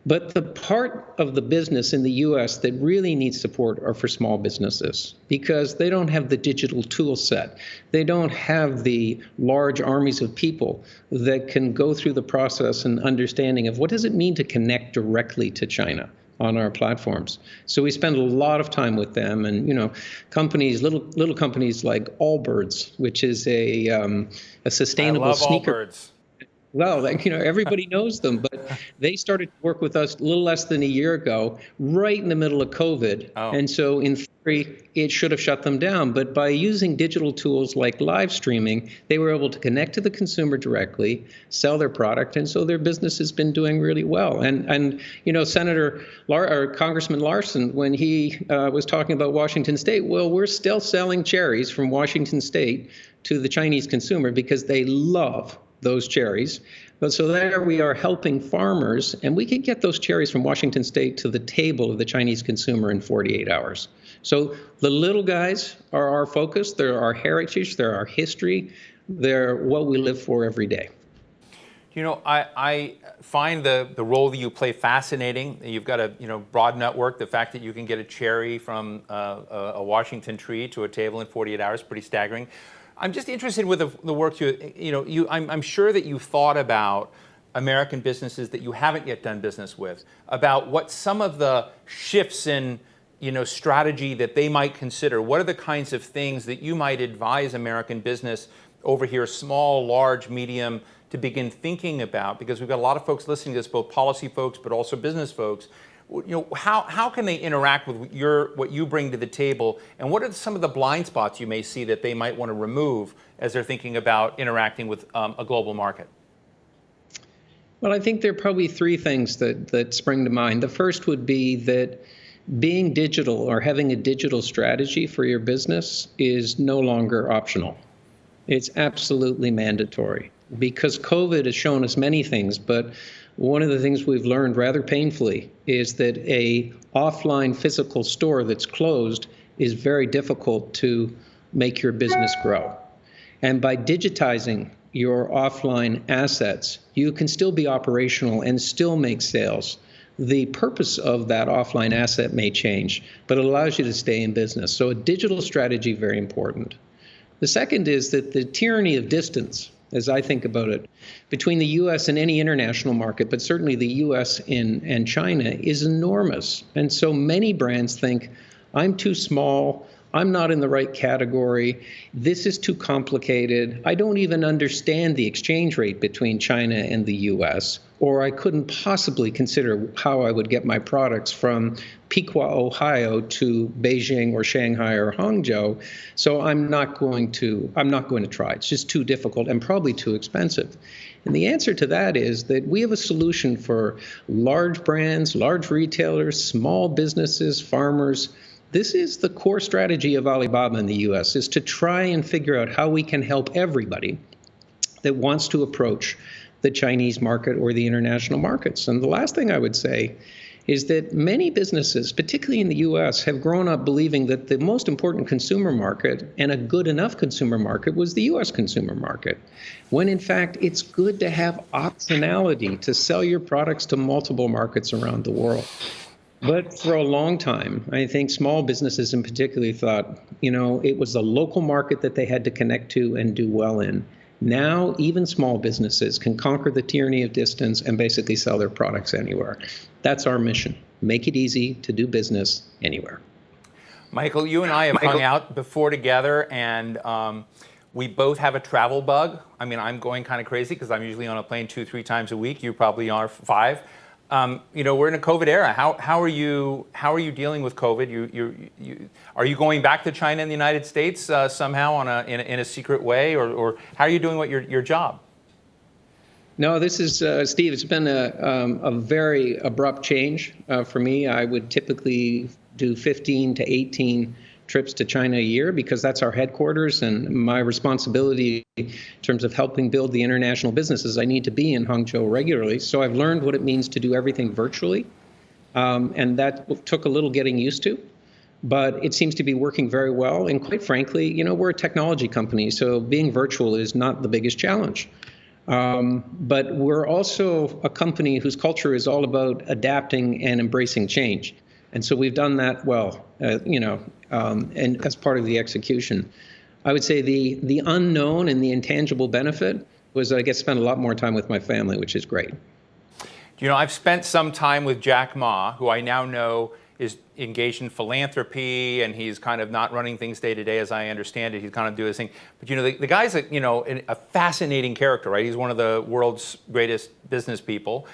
[SPEAKER 4] But the part of the business in the U.S. that really needs support are for small businesses, because they don't have the digital tool set. They don't have the large armies of people that can go through the process and understanding of what does it mean to connect directly to China on our platforms. So we spend a lot of time with them, and companies, little companies like Allbirds, which is a sustainable sneaker.
[SPEAKER 1] Allbirds.
[SPEAKER 4] Well, everybody knows them, but they started to work with us a little less than a year ago, right in the middle of COVID.
[SPEAKER 1] Oh.
[SPEAKER 4] And so in theory, it should have shut them down. But by using digital tools like live streaming, they were able to connect to the consumer directly, sell their product. And so their business has been doing really well. And Congressman Larson, when he was talking about Washington State, well, we're still selling cherries from Washington State to the Chinese consumer because they love those cherries. But so there we are helping farmers, and we can get those cherries from Washington State to the table of the Chinese consumer in 48 hours. So the little guys are our focus. They're our heritage. They're our history. They're what we live for every day.
[SPEAKER 1] I find the role that you play fascinating. You've got a broad network. The fact that you can get a cherry from a Washington tree to a table in 48 hours, pretty staggering. I'm just interested with the work I'm sure that you've thought about American businesses that you haven't yet done business with, about what some of the shifts in strategy that they might consider. What are the kinds of things that you might advise American business over here, small, large, medium, to begin thinking about? Because we've got a lot of folks listening to this, both policy folks but also business folks. How can they interact with what you bring to the table, and what are some of the blind spots you may see that they might want to remove as they're thinking about interacting with a global market?
[SPEAKER 4] Well, I think there are probably three things that spring to mind. The first would be that being digital or having a digital strategy for your business is no longer optional. It's absolutely mandatory, because COVID has shown us many things, but one of the things we've learned rather painfully is that a offline physical store that's closed is very difficult to make your business grow. And by digitizing your offline assets, you can still be operational and still make sales. The purpose of that offline asset may change, but it allows you to stay in business. So a digital strategy, very important. The second is that the tyranny of distance, as I think about it, between the U.S. and any international market, but certainly the U.S. and China, is enormous. And so many brands think, I'm too small, I'm not in the right category, this is too complicated, I don't even understand the exchange rate between China and the U.S., or I couldn't possibly consider how I would get my products from Piqua, Ohio to Beijing or Shanghai or Hangzhou, so I'm not going to try. It's just too difficult and probably too expensive. And the answer to that is that we have a solution for large brands, large retailers, small businesses, farmers. This is the core strategy of Alibaba in the U.S., is to try and figure out how we can help everybody that wants to approach the Chinese market or the international markets. And the last thing I would say is that many businesses, particularly in the U.S., have grown up believing that the most important consumer market and a good enough consumer market was the U.S. consumer market, when in fact it's good to have optionality to sell your products to multiple markets around the world. But for a long time, I think small businesses in particular thought, it was the local market that they had to connect to and do well in. Now, even small businesses can conquer the tyranny of distance and basically sell their products anywhere. That's our mission. Make it easy to do business anywhere.
[SPEAKER 1] Michael, you and I have hung out before together, and we both have a travel bug. I mean, I'm going kind of crazy because I'm usually on a plane 2-3 times a week. You probably are 5. We're in a COVID era. How are you dealing with COVID? Are you going back to China and the United States somehow in a secret way, or how are you doing your job?
[SPEAKER 4] No, this is Steve. It's been a very abrupt change for me. I would typically do 15 to 18 trips to China a year because that's our headquarters, and my responsibility in terms of helping build the international businesses, I need to be in Hangzhou regularly. So I've learned what it means to do everything virtually, and that took a little getting used to, but it seems to be working very well. And quite frankly, we're a technology company, so being virtual is not the biggest challenge. But we're also a company whose culture is all about adapting and embracing change. And so we've done that well, and as part of the execution. I would say the unknown and the intangible benefit was I get to spend a lot more time with my family, which is great.
[SPEAKER 1] I've spent some time with Jack Ma, who I now know is engaged in philanthropy, and he's kind of not running things day to day, as I understand it. He's kind of doing his thing. But the guy's a fascinating character, right? He's one of the world's greatest business people.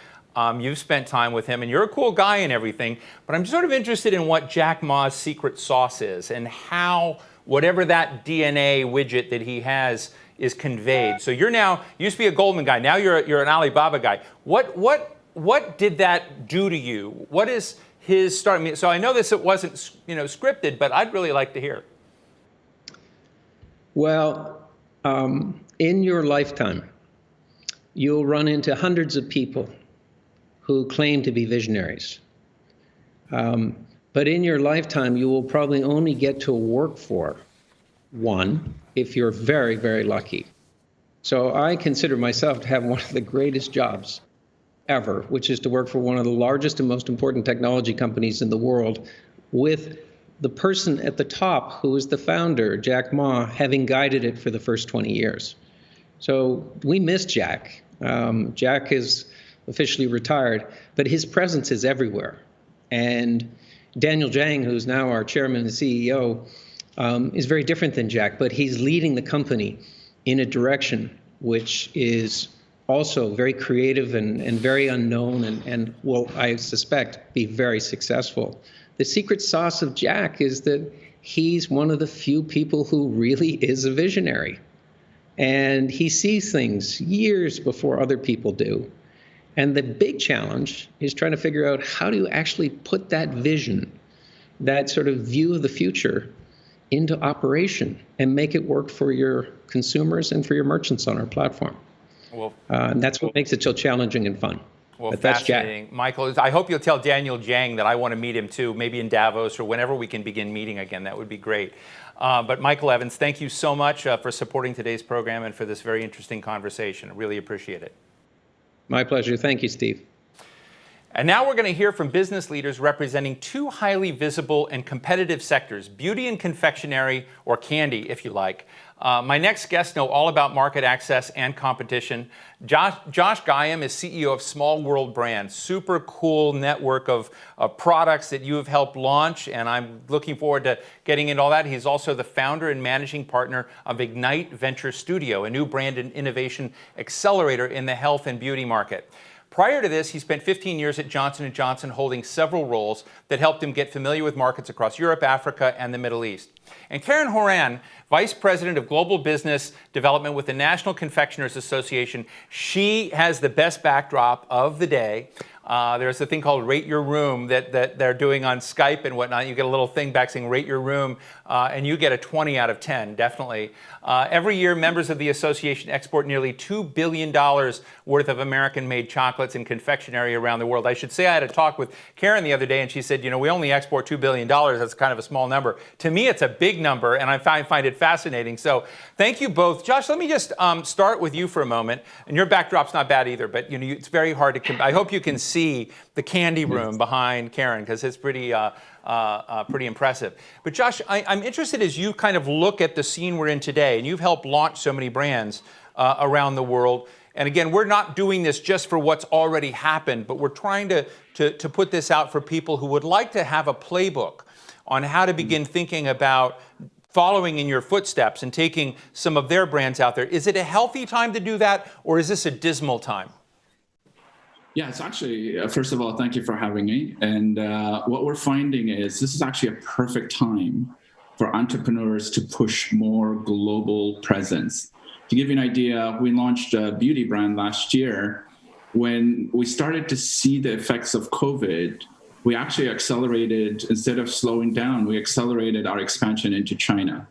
[SPEAKER 1] You've spent time with him, and you're a cool guy and everything, but I'm sort of interested in what Jack Ma's secret sauce is and how whatever that DNA widget that he has is conveyed. So you used to be a Goldman guy, now you're an Alibaba guy. What did that do to you? What is his start? So I know it wasn't scripted, but I'd really like to hear.
[SPEAKER 4] Well, in your lifetime, you'll run into hundreds of people who claim to be visionaries. But in your lifetime, you will probably only get to work for one if you're very, very lucky. So I consider myself to have one of the greatest jobs ever, which is to work for one of the largest and most important technology companies in the world with the person at the top, who is the founder, Jack Ma, having guided it for the first 20 years. So we miss Jack. Jack is officially retired, but his presence is everywhere. And Daniel Zhang, who's now our chairman and CEO, is very different than Jack, but he's leading the company in a direction which is also very creative and very unknown and will, I suspect, be very successful. The secret sauce of Jack is that he's one of the few people who really is a visionary. And he sees things years before other people do. And the big challenge is trying to figure out how do you actually put that vision, that sort of view of the future, into operation and make it work for your consumers and for your merchants on our platform.
[SPEAKER 1] Well,
[SPEAKER 4] and that's what makes it so challenging and fun.
[SPEAKER 1] Well,
[SPEAKER 4] but that's
[SPEAKER 1] fascinating.
[SPEAKER 4] Jack.
[SPEAKER 1] Michael, I hope you'll tell Daniel Zhang that I want to meet him too, maybe in Davos or whenever we can begin meeting again. That would be great. But Michael Evans, thank you so much for supporting today's program and for this very interesting conversation. I really appreciate it.
[SPEAKER 4] My pleasure. Thank you, Steve.
[SPEAKER 1] And now we're going to hear from business leaders representing two highly visible and competitive sectors, beauty and confectionery, or candy, if you like. My next guests know all about market access and competition. Josh Guyam is CEO of Small World Brands, super cool network of products that you have helped launch, and I'm looking forward to getting into all that. He's also the founder and managing partner of Ignite Venture Studio, a new brand and innovation accelerator in the health and beauty market. Prior to this, he spent 15 years at Johnson & Johnson holding several roles that helped him get familiar with markets across Europe, Africa, and the Middle East. And Karen Horan, Vice President of Global Business Development with the National Confectioners Association, she has the best backdrop of the day. There's a thing called Rate Your Room that they're doing on Skype and whatnot. You get a little thing back saying Rate Your Room, and you get a 20 out of 10, definitely. Every year, members of the association export nearly $2 billion worth of American-made chocolates and confectionery around the world. I should say I had a talk with Karen the other day, and she said, you know, we only export $2 billion. That's kind of a small number. To me, it's a big number, and I find it fascinating. So thank you both. Josh, let me just start with you for a moment. And your backdrop's not bad either, but you know, it's very hard to I hope you can see the candy room behind Karen, because it's pretty impressive. But Josh, I'm interested as you kind of look at the scene we're in today, and you've helped launch so many brands around the world. And again, we're not doing this just for what's already happened, but we're trying to put this out for people who would like to have a playbook on how to begin thinking about following in your footsteps and taking some of their brands out there. Is it a healthy time to do that, or is this a dismal time?
[SPEAKER 5] Yeah, it's actually, first of all, thank you for having me. And what we're finding is this is actually a perfect time for entrepreneurs to push more global presence. To give you an idea, we launched a beauty brand last year. When we started to see the effects of COVID, we actually accelerated, instead of slowing down, we accelerated our expansion into China.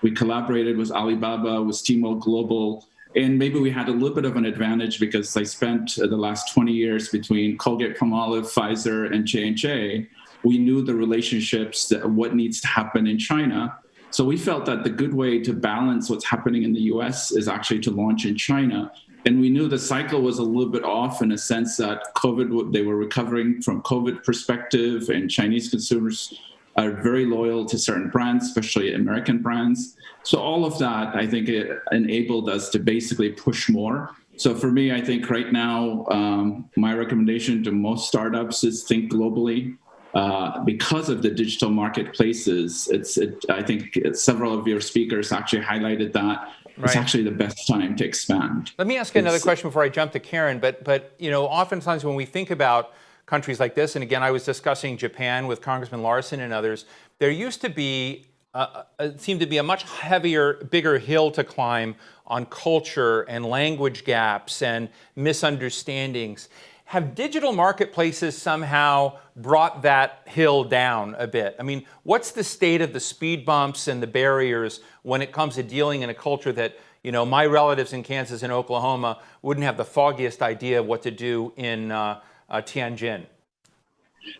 [SPEAKER 5] We collaborated with Alibaba, with Tmall Global, and maybe we had a little bit of an advantage because I spent the last 20 years between Colgate-Palmolive, Pfizer, and J&J. We knew the relationships, what needs to happen in China. So we felt that the good way to balance what's happening in the US is actually to launch in China. And we knew the cycle was a little bit off in a sense that COVID, they were recovering from COVID perspective, and Chinese consumers are very loyal to certain brands, especially American brands. So all of that, I think, it enabled us to basically push more. So for me, I think right now, my recommendation to most startups is think globally. Because of the digital marketplaces, I think several of your speakers actually highlighted that. It's actually the best time to expand.
[SPEAKER 1] Let me ask you another question before I jump to Karen. But you know, oftentimes when we think about countries like this, and again, I was discussing Japan with Congressman Larson and others, there used to be, seemed to be a much heavier, bigger hill to climb on culture and language gaps and misunderstandings. Have digital marketplaces somehow brought that hill down a bit? I mean, what's the state of the speed bumps and the barriers when it comes to dealing in a culture that, you know, my relatives in Kansas and Oklahoma wouldn't have the foggiest idea of what to do in Tianjin?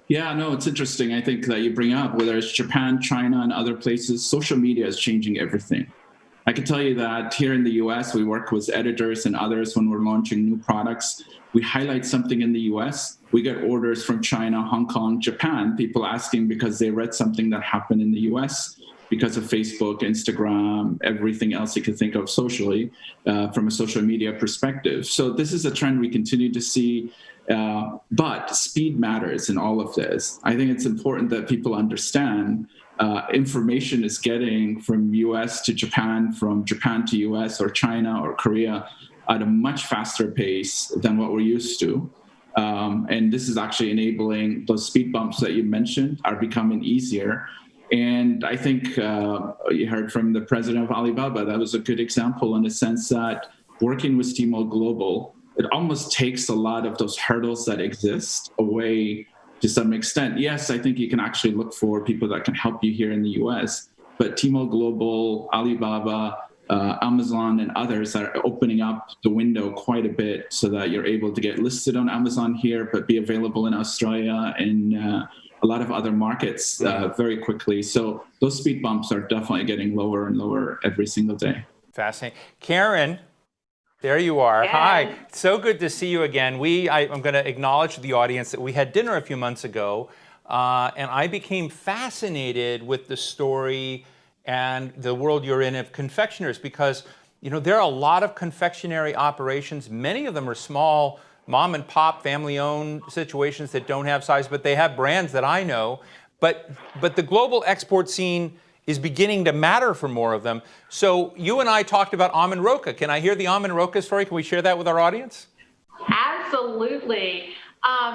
[SPEAKER 5] Yeah, no, it's interesting. I think that you bring up, whether it's Japan, China, and other places, social media is changing everything. I can tell you that here in the US, we work with editors and others when we're launching new products. we highlight something in the US, we get orders from China, Hong Kong, Japan, people asking because they read something that happened in the US because of Facebook, Instagram, everything else you could think of socially, from a social media perspective. So this is a trend we continue to see, but speed matters in all of this. I think it's important that people understand information is getting from US to Japan, from Japan to US or China or Korea at a much faster pace than what we're used to. And this is actually enabling those speed bumps that you mentioned are becoming easier. And I think you heard from the president of Alibaba, that was a good example in the sense that working with Tmall Global, it almost takes a lot of those hurdles that exist away to some extent. Yes, I think you can actually look for people that can help you here in the US, but Tmall Global, Alibaba, Amazon and others are opening up the window quite a bit so that you're able to get listed on Amazon here, but be available in Australia and a lot of other markets very quickly. So those speed bumps are definitely getting lower and lower every single day.
[SPEAKER 1] Fascinating. Karen, there you are.
[SPEAKER 6] Yes.
[SPEAKER 1] Hi. So good to see you again. I'm going to acknowledge to the audience that we had dinner a few months ago, and I became fascinated with the story and the world you're in of confectioners, because there are a lot of confectionery operations. Many of them are small, mom and pop, family-owned situations that don't have size, but they have brands that I know. But the global export scene is beginning to matter for more of them. So you and I talked about almond roca. Can I hear the almond roca story? Can we share that with our audience?
[SPEAKER 6] Absolutely.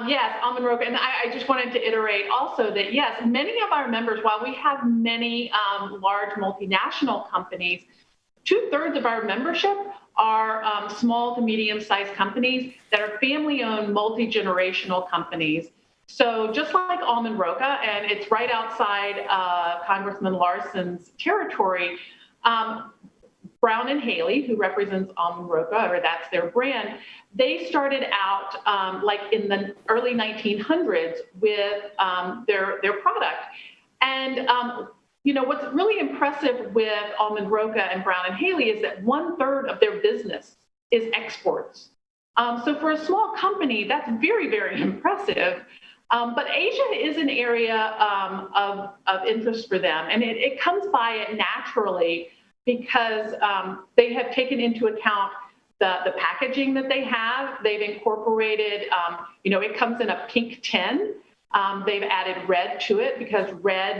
[SPEAKER 6] Yes, almond roca. And I just wanted to iterate also that, yes, many of our members, while we have many large multinational companies, 2/3 of our membership are small to medium-sized companies that are family-owned, multi-generational companies. So just like almond roca, and it's right outside Congressman Larson's territory, Brown and Haley, who represents almond roca, or that's their brand, they started out like in the early 1900s with their product. And what's really impressive with almond roca and Brown and Haley is that 1/3 of their business is exports. So for a small company, that's very, very impressive. But Asia is an area of interest for them, and it comes by it naturally because they have taken into account the packaging that they have. They've incorporated, it comes in a pink tin. They've added red to it because red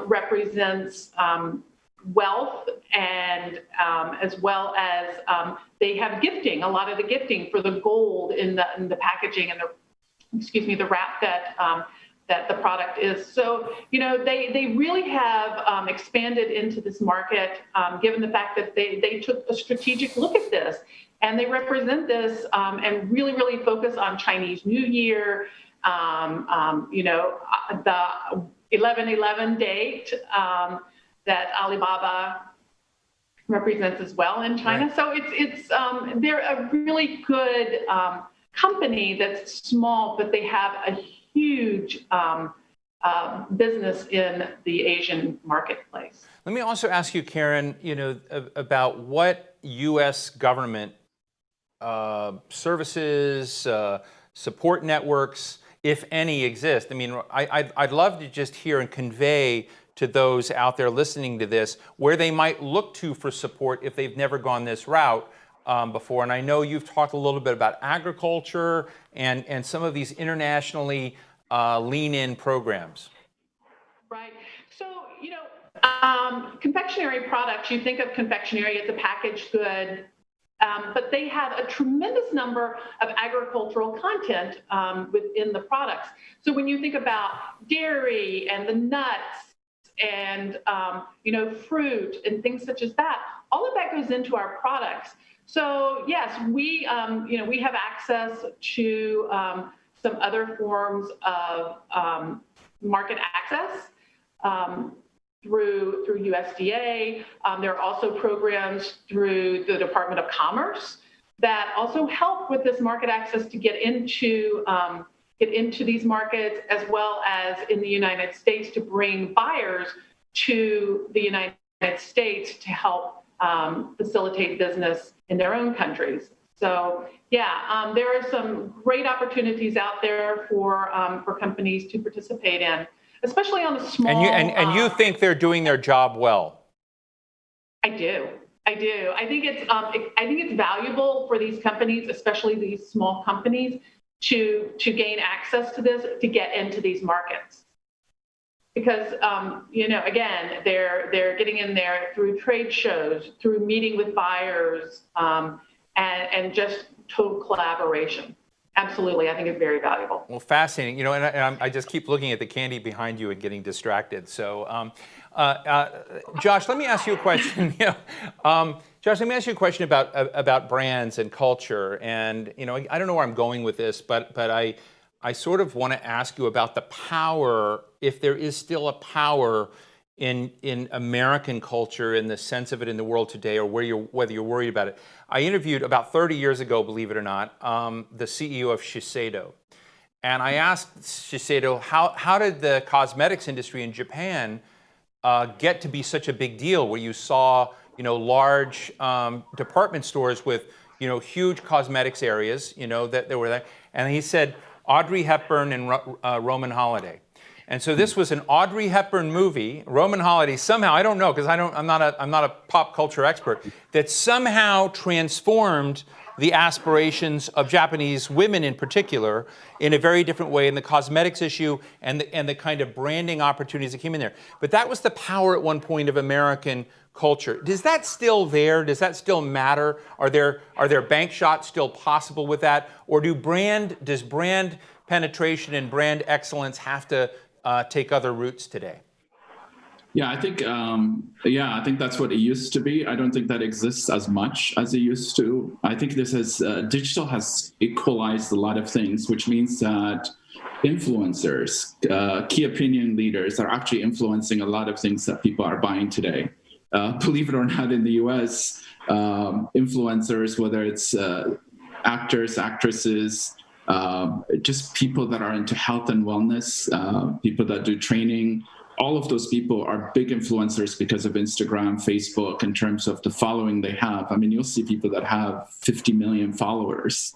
[SPEAKER 6] represents wealth, and as well as they have gifting, a lot of the gifting for the gold in the packaging and the wrap that the product is. So, they really have expanded into this market, given the fact that they took a strategic look at this, and they represent this and really, really focus on Chinese New Year, the 11/11 date that Alibaba represents as well in China. Right. So it's they're a really good company that's small, but they have a huge business in the Asian marketplace.
[SPEAKER 1] Let me also ask you, Karen, about what U.S. government services, support networks, if any, exist. I mean, I'd love to just hear and convey to those out there listening to this where they might look to for support if they've never gone this route before. And I know you've talked a little bit about agriculture and some of these internationally lean-in programs.
[SPEAKER 6] Right. So, confectionery products, you think of confectionery as a packaged good, but they have a tremendous number of agricultural content within the products. So when you think about dairy and the nuts and, fruit and things such as that, all of that goes into our products. So yes, we have access to some other forms of market access through USDA. There are also programs through the Department of Commerce that also help with this market access to get into these markets, as well as in the United States to bring buyers to the United States to help facilitate business in their own countries. So yeah, there are some great opportunities out there for companies to participate in, especially on the small.
[SPEAKER 1] And you think they're doing their job well?
[SPEAKER 6] I do. I do. I think it's valuable for these companies, especially these small companies, to gain access to this, to get into these markets. Because again, they're getting in there through trade shows, through meeting with buyers, and just total collaboration. Absolutely, I think it's very valuable.
[SPEAKER 1] Well, fascinating. And I just keep looking at the candy behind you and getting distracted. So, Josh, let me ask you a question. Josh, let me ask you a question about brands and culture. And I don't know where I'm going with this, but I sort of want to ask you about the power, if there is still a power in American culture, in the sense of it in the world today, or whether you're worried about it. I interviewed about 30 years ago, believe it or not, the CEO of Shiseido. And I asked Shiseido, how did the cosmetics industry in Japan get to be such a big deal, where you saw large department stores with huge cosmetics areas, that they were there. And he said Audrey Hepburn and Roman Holiday. And so this was an Audrey Hepburn movie, Roman Holiday, somehow, I don't know, because I'm not a pop culture expert, that somehow transformed the aspirations of Japanese women in particular in a very different way in the cosmetics issue and the kind of branding opportunities that came in there. But that was the power at one point of American culture. Is that still there? Does that still matter? Are there bank shots still possible with that? Or does brand penetration and brand excellence have to take other routes today?
[SPEAKER 5] Yeah, I think that's what it used to be. I don't think that exists as much as it used to. I think digital has equalized a lot of things, which means that influencers, key opinion leaders, are actually influencing a lot of things that people are buying today. Believe it or not, in the US, influencers, whether it's actors, actresses, just people that are into health and wellness, people that do training, all of those people are big influencers because of Instagram, Facebook, in terms of the following they have. I mean, you'll see people that have 50 million followers.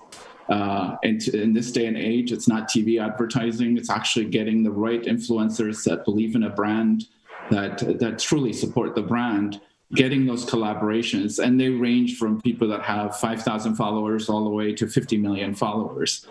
[SPEAKER 5] And in this day and age, it's not TV advertising. It's actually getting the right influencers that believe in a brand, that truly support the brand, getting those collaborations. And they range from people that have 5,000 followers all the way to 50 million followers.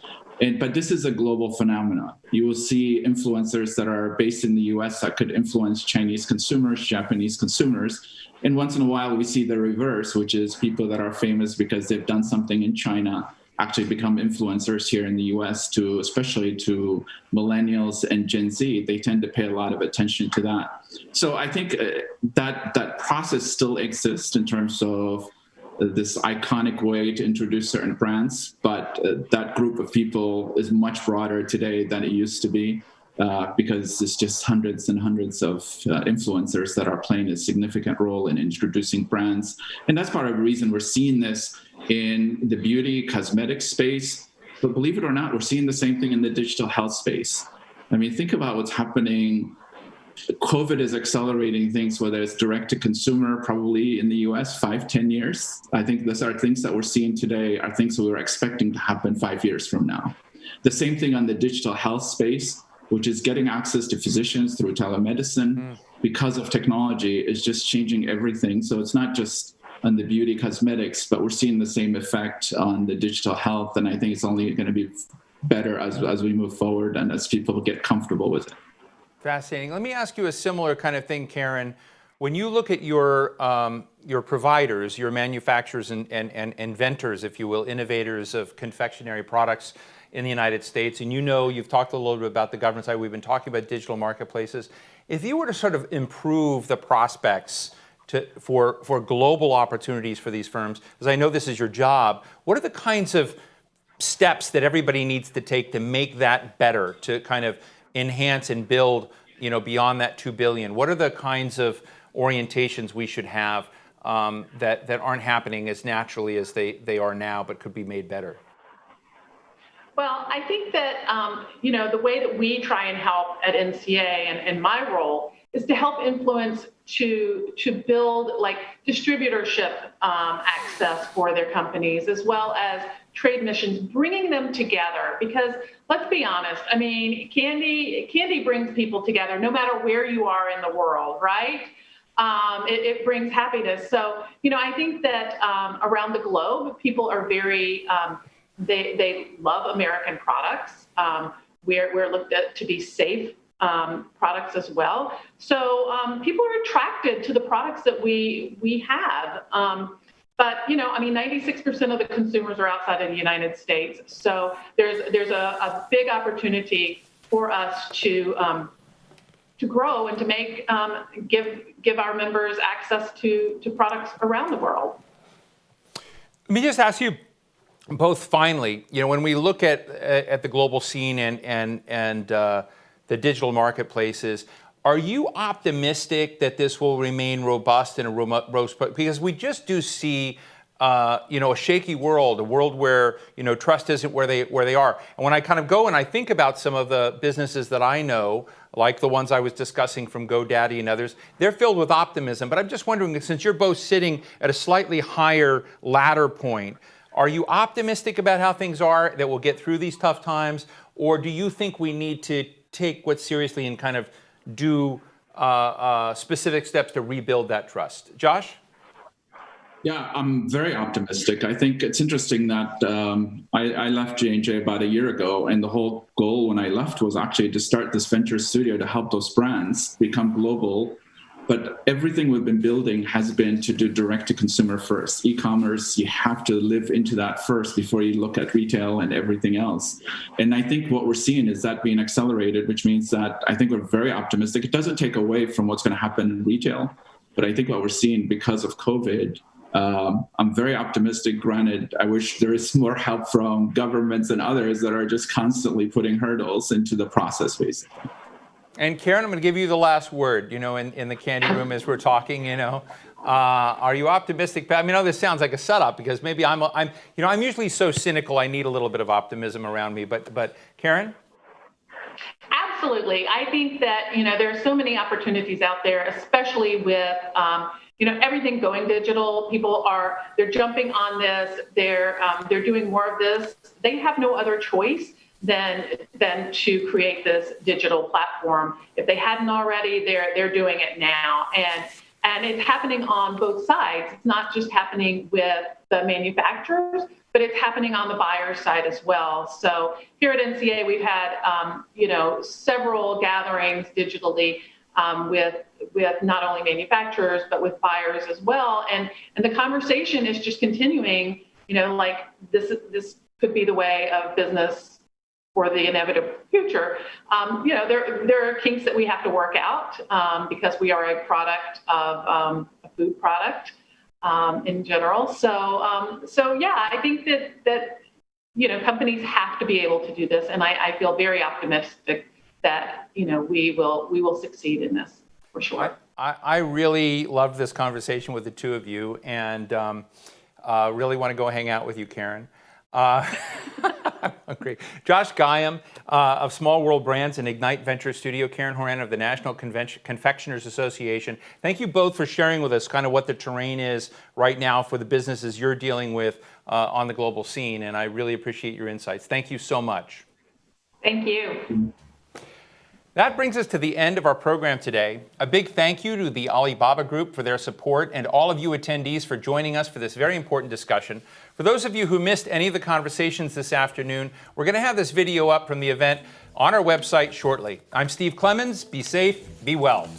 [SPEAKER 5] But this is a global phenomenon. You will see influencers that are based in the US that could influence Chinese consumers, Japanese consumers. And once in a while, we see the reverse, which is people that are famous because they've done something in China actually become influencers here in the US, especially to millennials and Gen Z. They tend to pay a lot of attention to that. So I think that process still exists in terms of this iconic way to introduce certain brands, but that group of people is much broader today than it used to be, because it's just hundreds and hundreds of influencers that are playing a significant role in introducing brands. And that's part of the reason we're seeing this in the beauty cosmetic space. But believe it or not, we're seeing the same thing in the digital health space. I mean, think about what's happening. COVID is accelerating things, whether it's direct to consumer, probably in the US, 5-10 years. I think those are things that we're seeing today are things that we were expecting to happen 5 years from now. The same thing on the digital health space, which is getting access to physicians through telemedicine because of technology, is just changing everything. So it's not just on the beauty cosmetics, but we're seeing the same effect on the digital health. And I think it's only going to be better as we move forward and as people get comfortable with it.
[SPEAKER 1] Fascinating. Let me ask you a similar kind of thing, Karen. When you look at your providers, your manufacturers and inventors, if you will, innovators of confectionery products in the United States, and you've talked a little bit about the government side, we've been talking about digital marketplaces. If you were to sort of improve the prospects for global opportunities for these firms, because I know this is your job, what are the kinds of steps that everybody needs to take to make that better, to kind of enhance and build, beyond that $2 billion? What are the kinds of orientations we should have that aren't happening as naturally as they are now, but could be made better?
[SPEAKER 6] Well, I think that, the way that we try and help at NCA and in my role is to help influence to build like distributorship access for their companies, as well as trade missions, bringing them together. Because let's be honest, I mean, candy brings people together no matter where you are in the world, right? It brings happiness. So, I think that around the globe, people are very, they love American products. We're looked at to be safe products as well. So people are attracted to the products that we have. But 96% of the consumers are outside of the United States. So there's a big opportunity for us to grow and to make give our members access to products around the world.
[SPEAKER 1] Let me just ask you both finally, when we look at the global scene and the digital marketplaces, are you optimistic that this will remain robust and because we just do see a shaky world, a world where trust isn't where they are. And when I kind of go and I think about some of the businesses that I know, like the ones I was discussing from GoDaddy and others, they're filled with optimism. But I'm just wondering, since you're both sitting at a slightly higher ladder point, are you optimistic about how things are, that we'll get through these tough times, or do you think we need to take what's seriously and kind of do specific steps to rebuild that trust? Josh?
[SPEAKER 5] Yeah, I'm very optimistic. I think it's interesting that I left J&J about a year ago, and the whole goal when I left was actually to start this venture studio to help those brands become global. But everything we've been building has been to do direct to consumer first. E-commerce, you have to live into that first before you look at retail and everything else. And I think what we're seeing is that being accelerated, which means that I think we're very optimistic. It doesn't take away from what's going to happen in retail. But I think what we're seeing because of COVID, I'm very optimistic. Granted, I wish there is more help from governments and others that are just constantly putting hurdles into the process, basically.
[SPEAKER 1] And Karen, I'm going to give you the last word, in the candy room as we're talking, are you optimistic? I know this sounds like a setup because maybe I'm usually so cynical. I need a little bit of optimism around me, but Karen?
[SPEAKER 6] Absolutely. I think that, there are so many opportunities out there, especially with, everything going digital. They're jumping on this. They're doing more of this. They have no other choice than to create this digital platform. If they hadn't already, they're doing it now. And it's happening on both sides. It's not just happening with the manufacturers, but it's happening on the buyer side as well. So here at NCA, we've had several gatherings digitally with not only manufacturers but with buyers as well. And the conversation is just continuing. This could be the way of business for the inevitable future. There are kinks that we have to work out because we are a product of a food product in general. So yeah, I think that companies have to be able to do this, and I feel very optimistic that we will succeed in this for sure.
[SPEAKER 1] I really loved this conversation with the two of you, and really want to go hang out with you, Karen. Great. Josh Guyam of Small World Brands and Ignite Venture Studio, Karen Horan of the National Confectioners Association. Thank you both for sharing with us kind of what the terrain is right now for the businesses you're dealing with on the global scene, and I really appreciate your insights. Thank you so much.
[SPEAKER 6] Thank you.
[SPEAKER 1] That brings us to the end of our program today. A big thank you to the Alibaba Group for their support and all of you attendees for joining us for this very important discussion. For those of you who missed any of the conversations this afternoon, we're going to have this video up from the event on our website shortly. I'm Steve Clemens. Be safe, be well.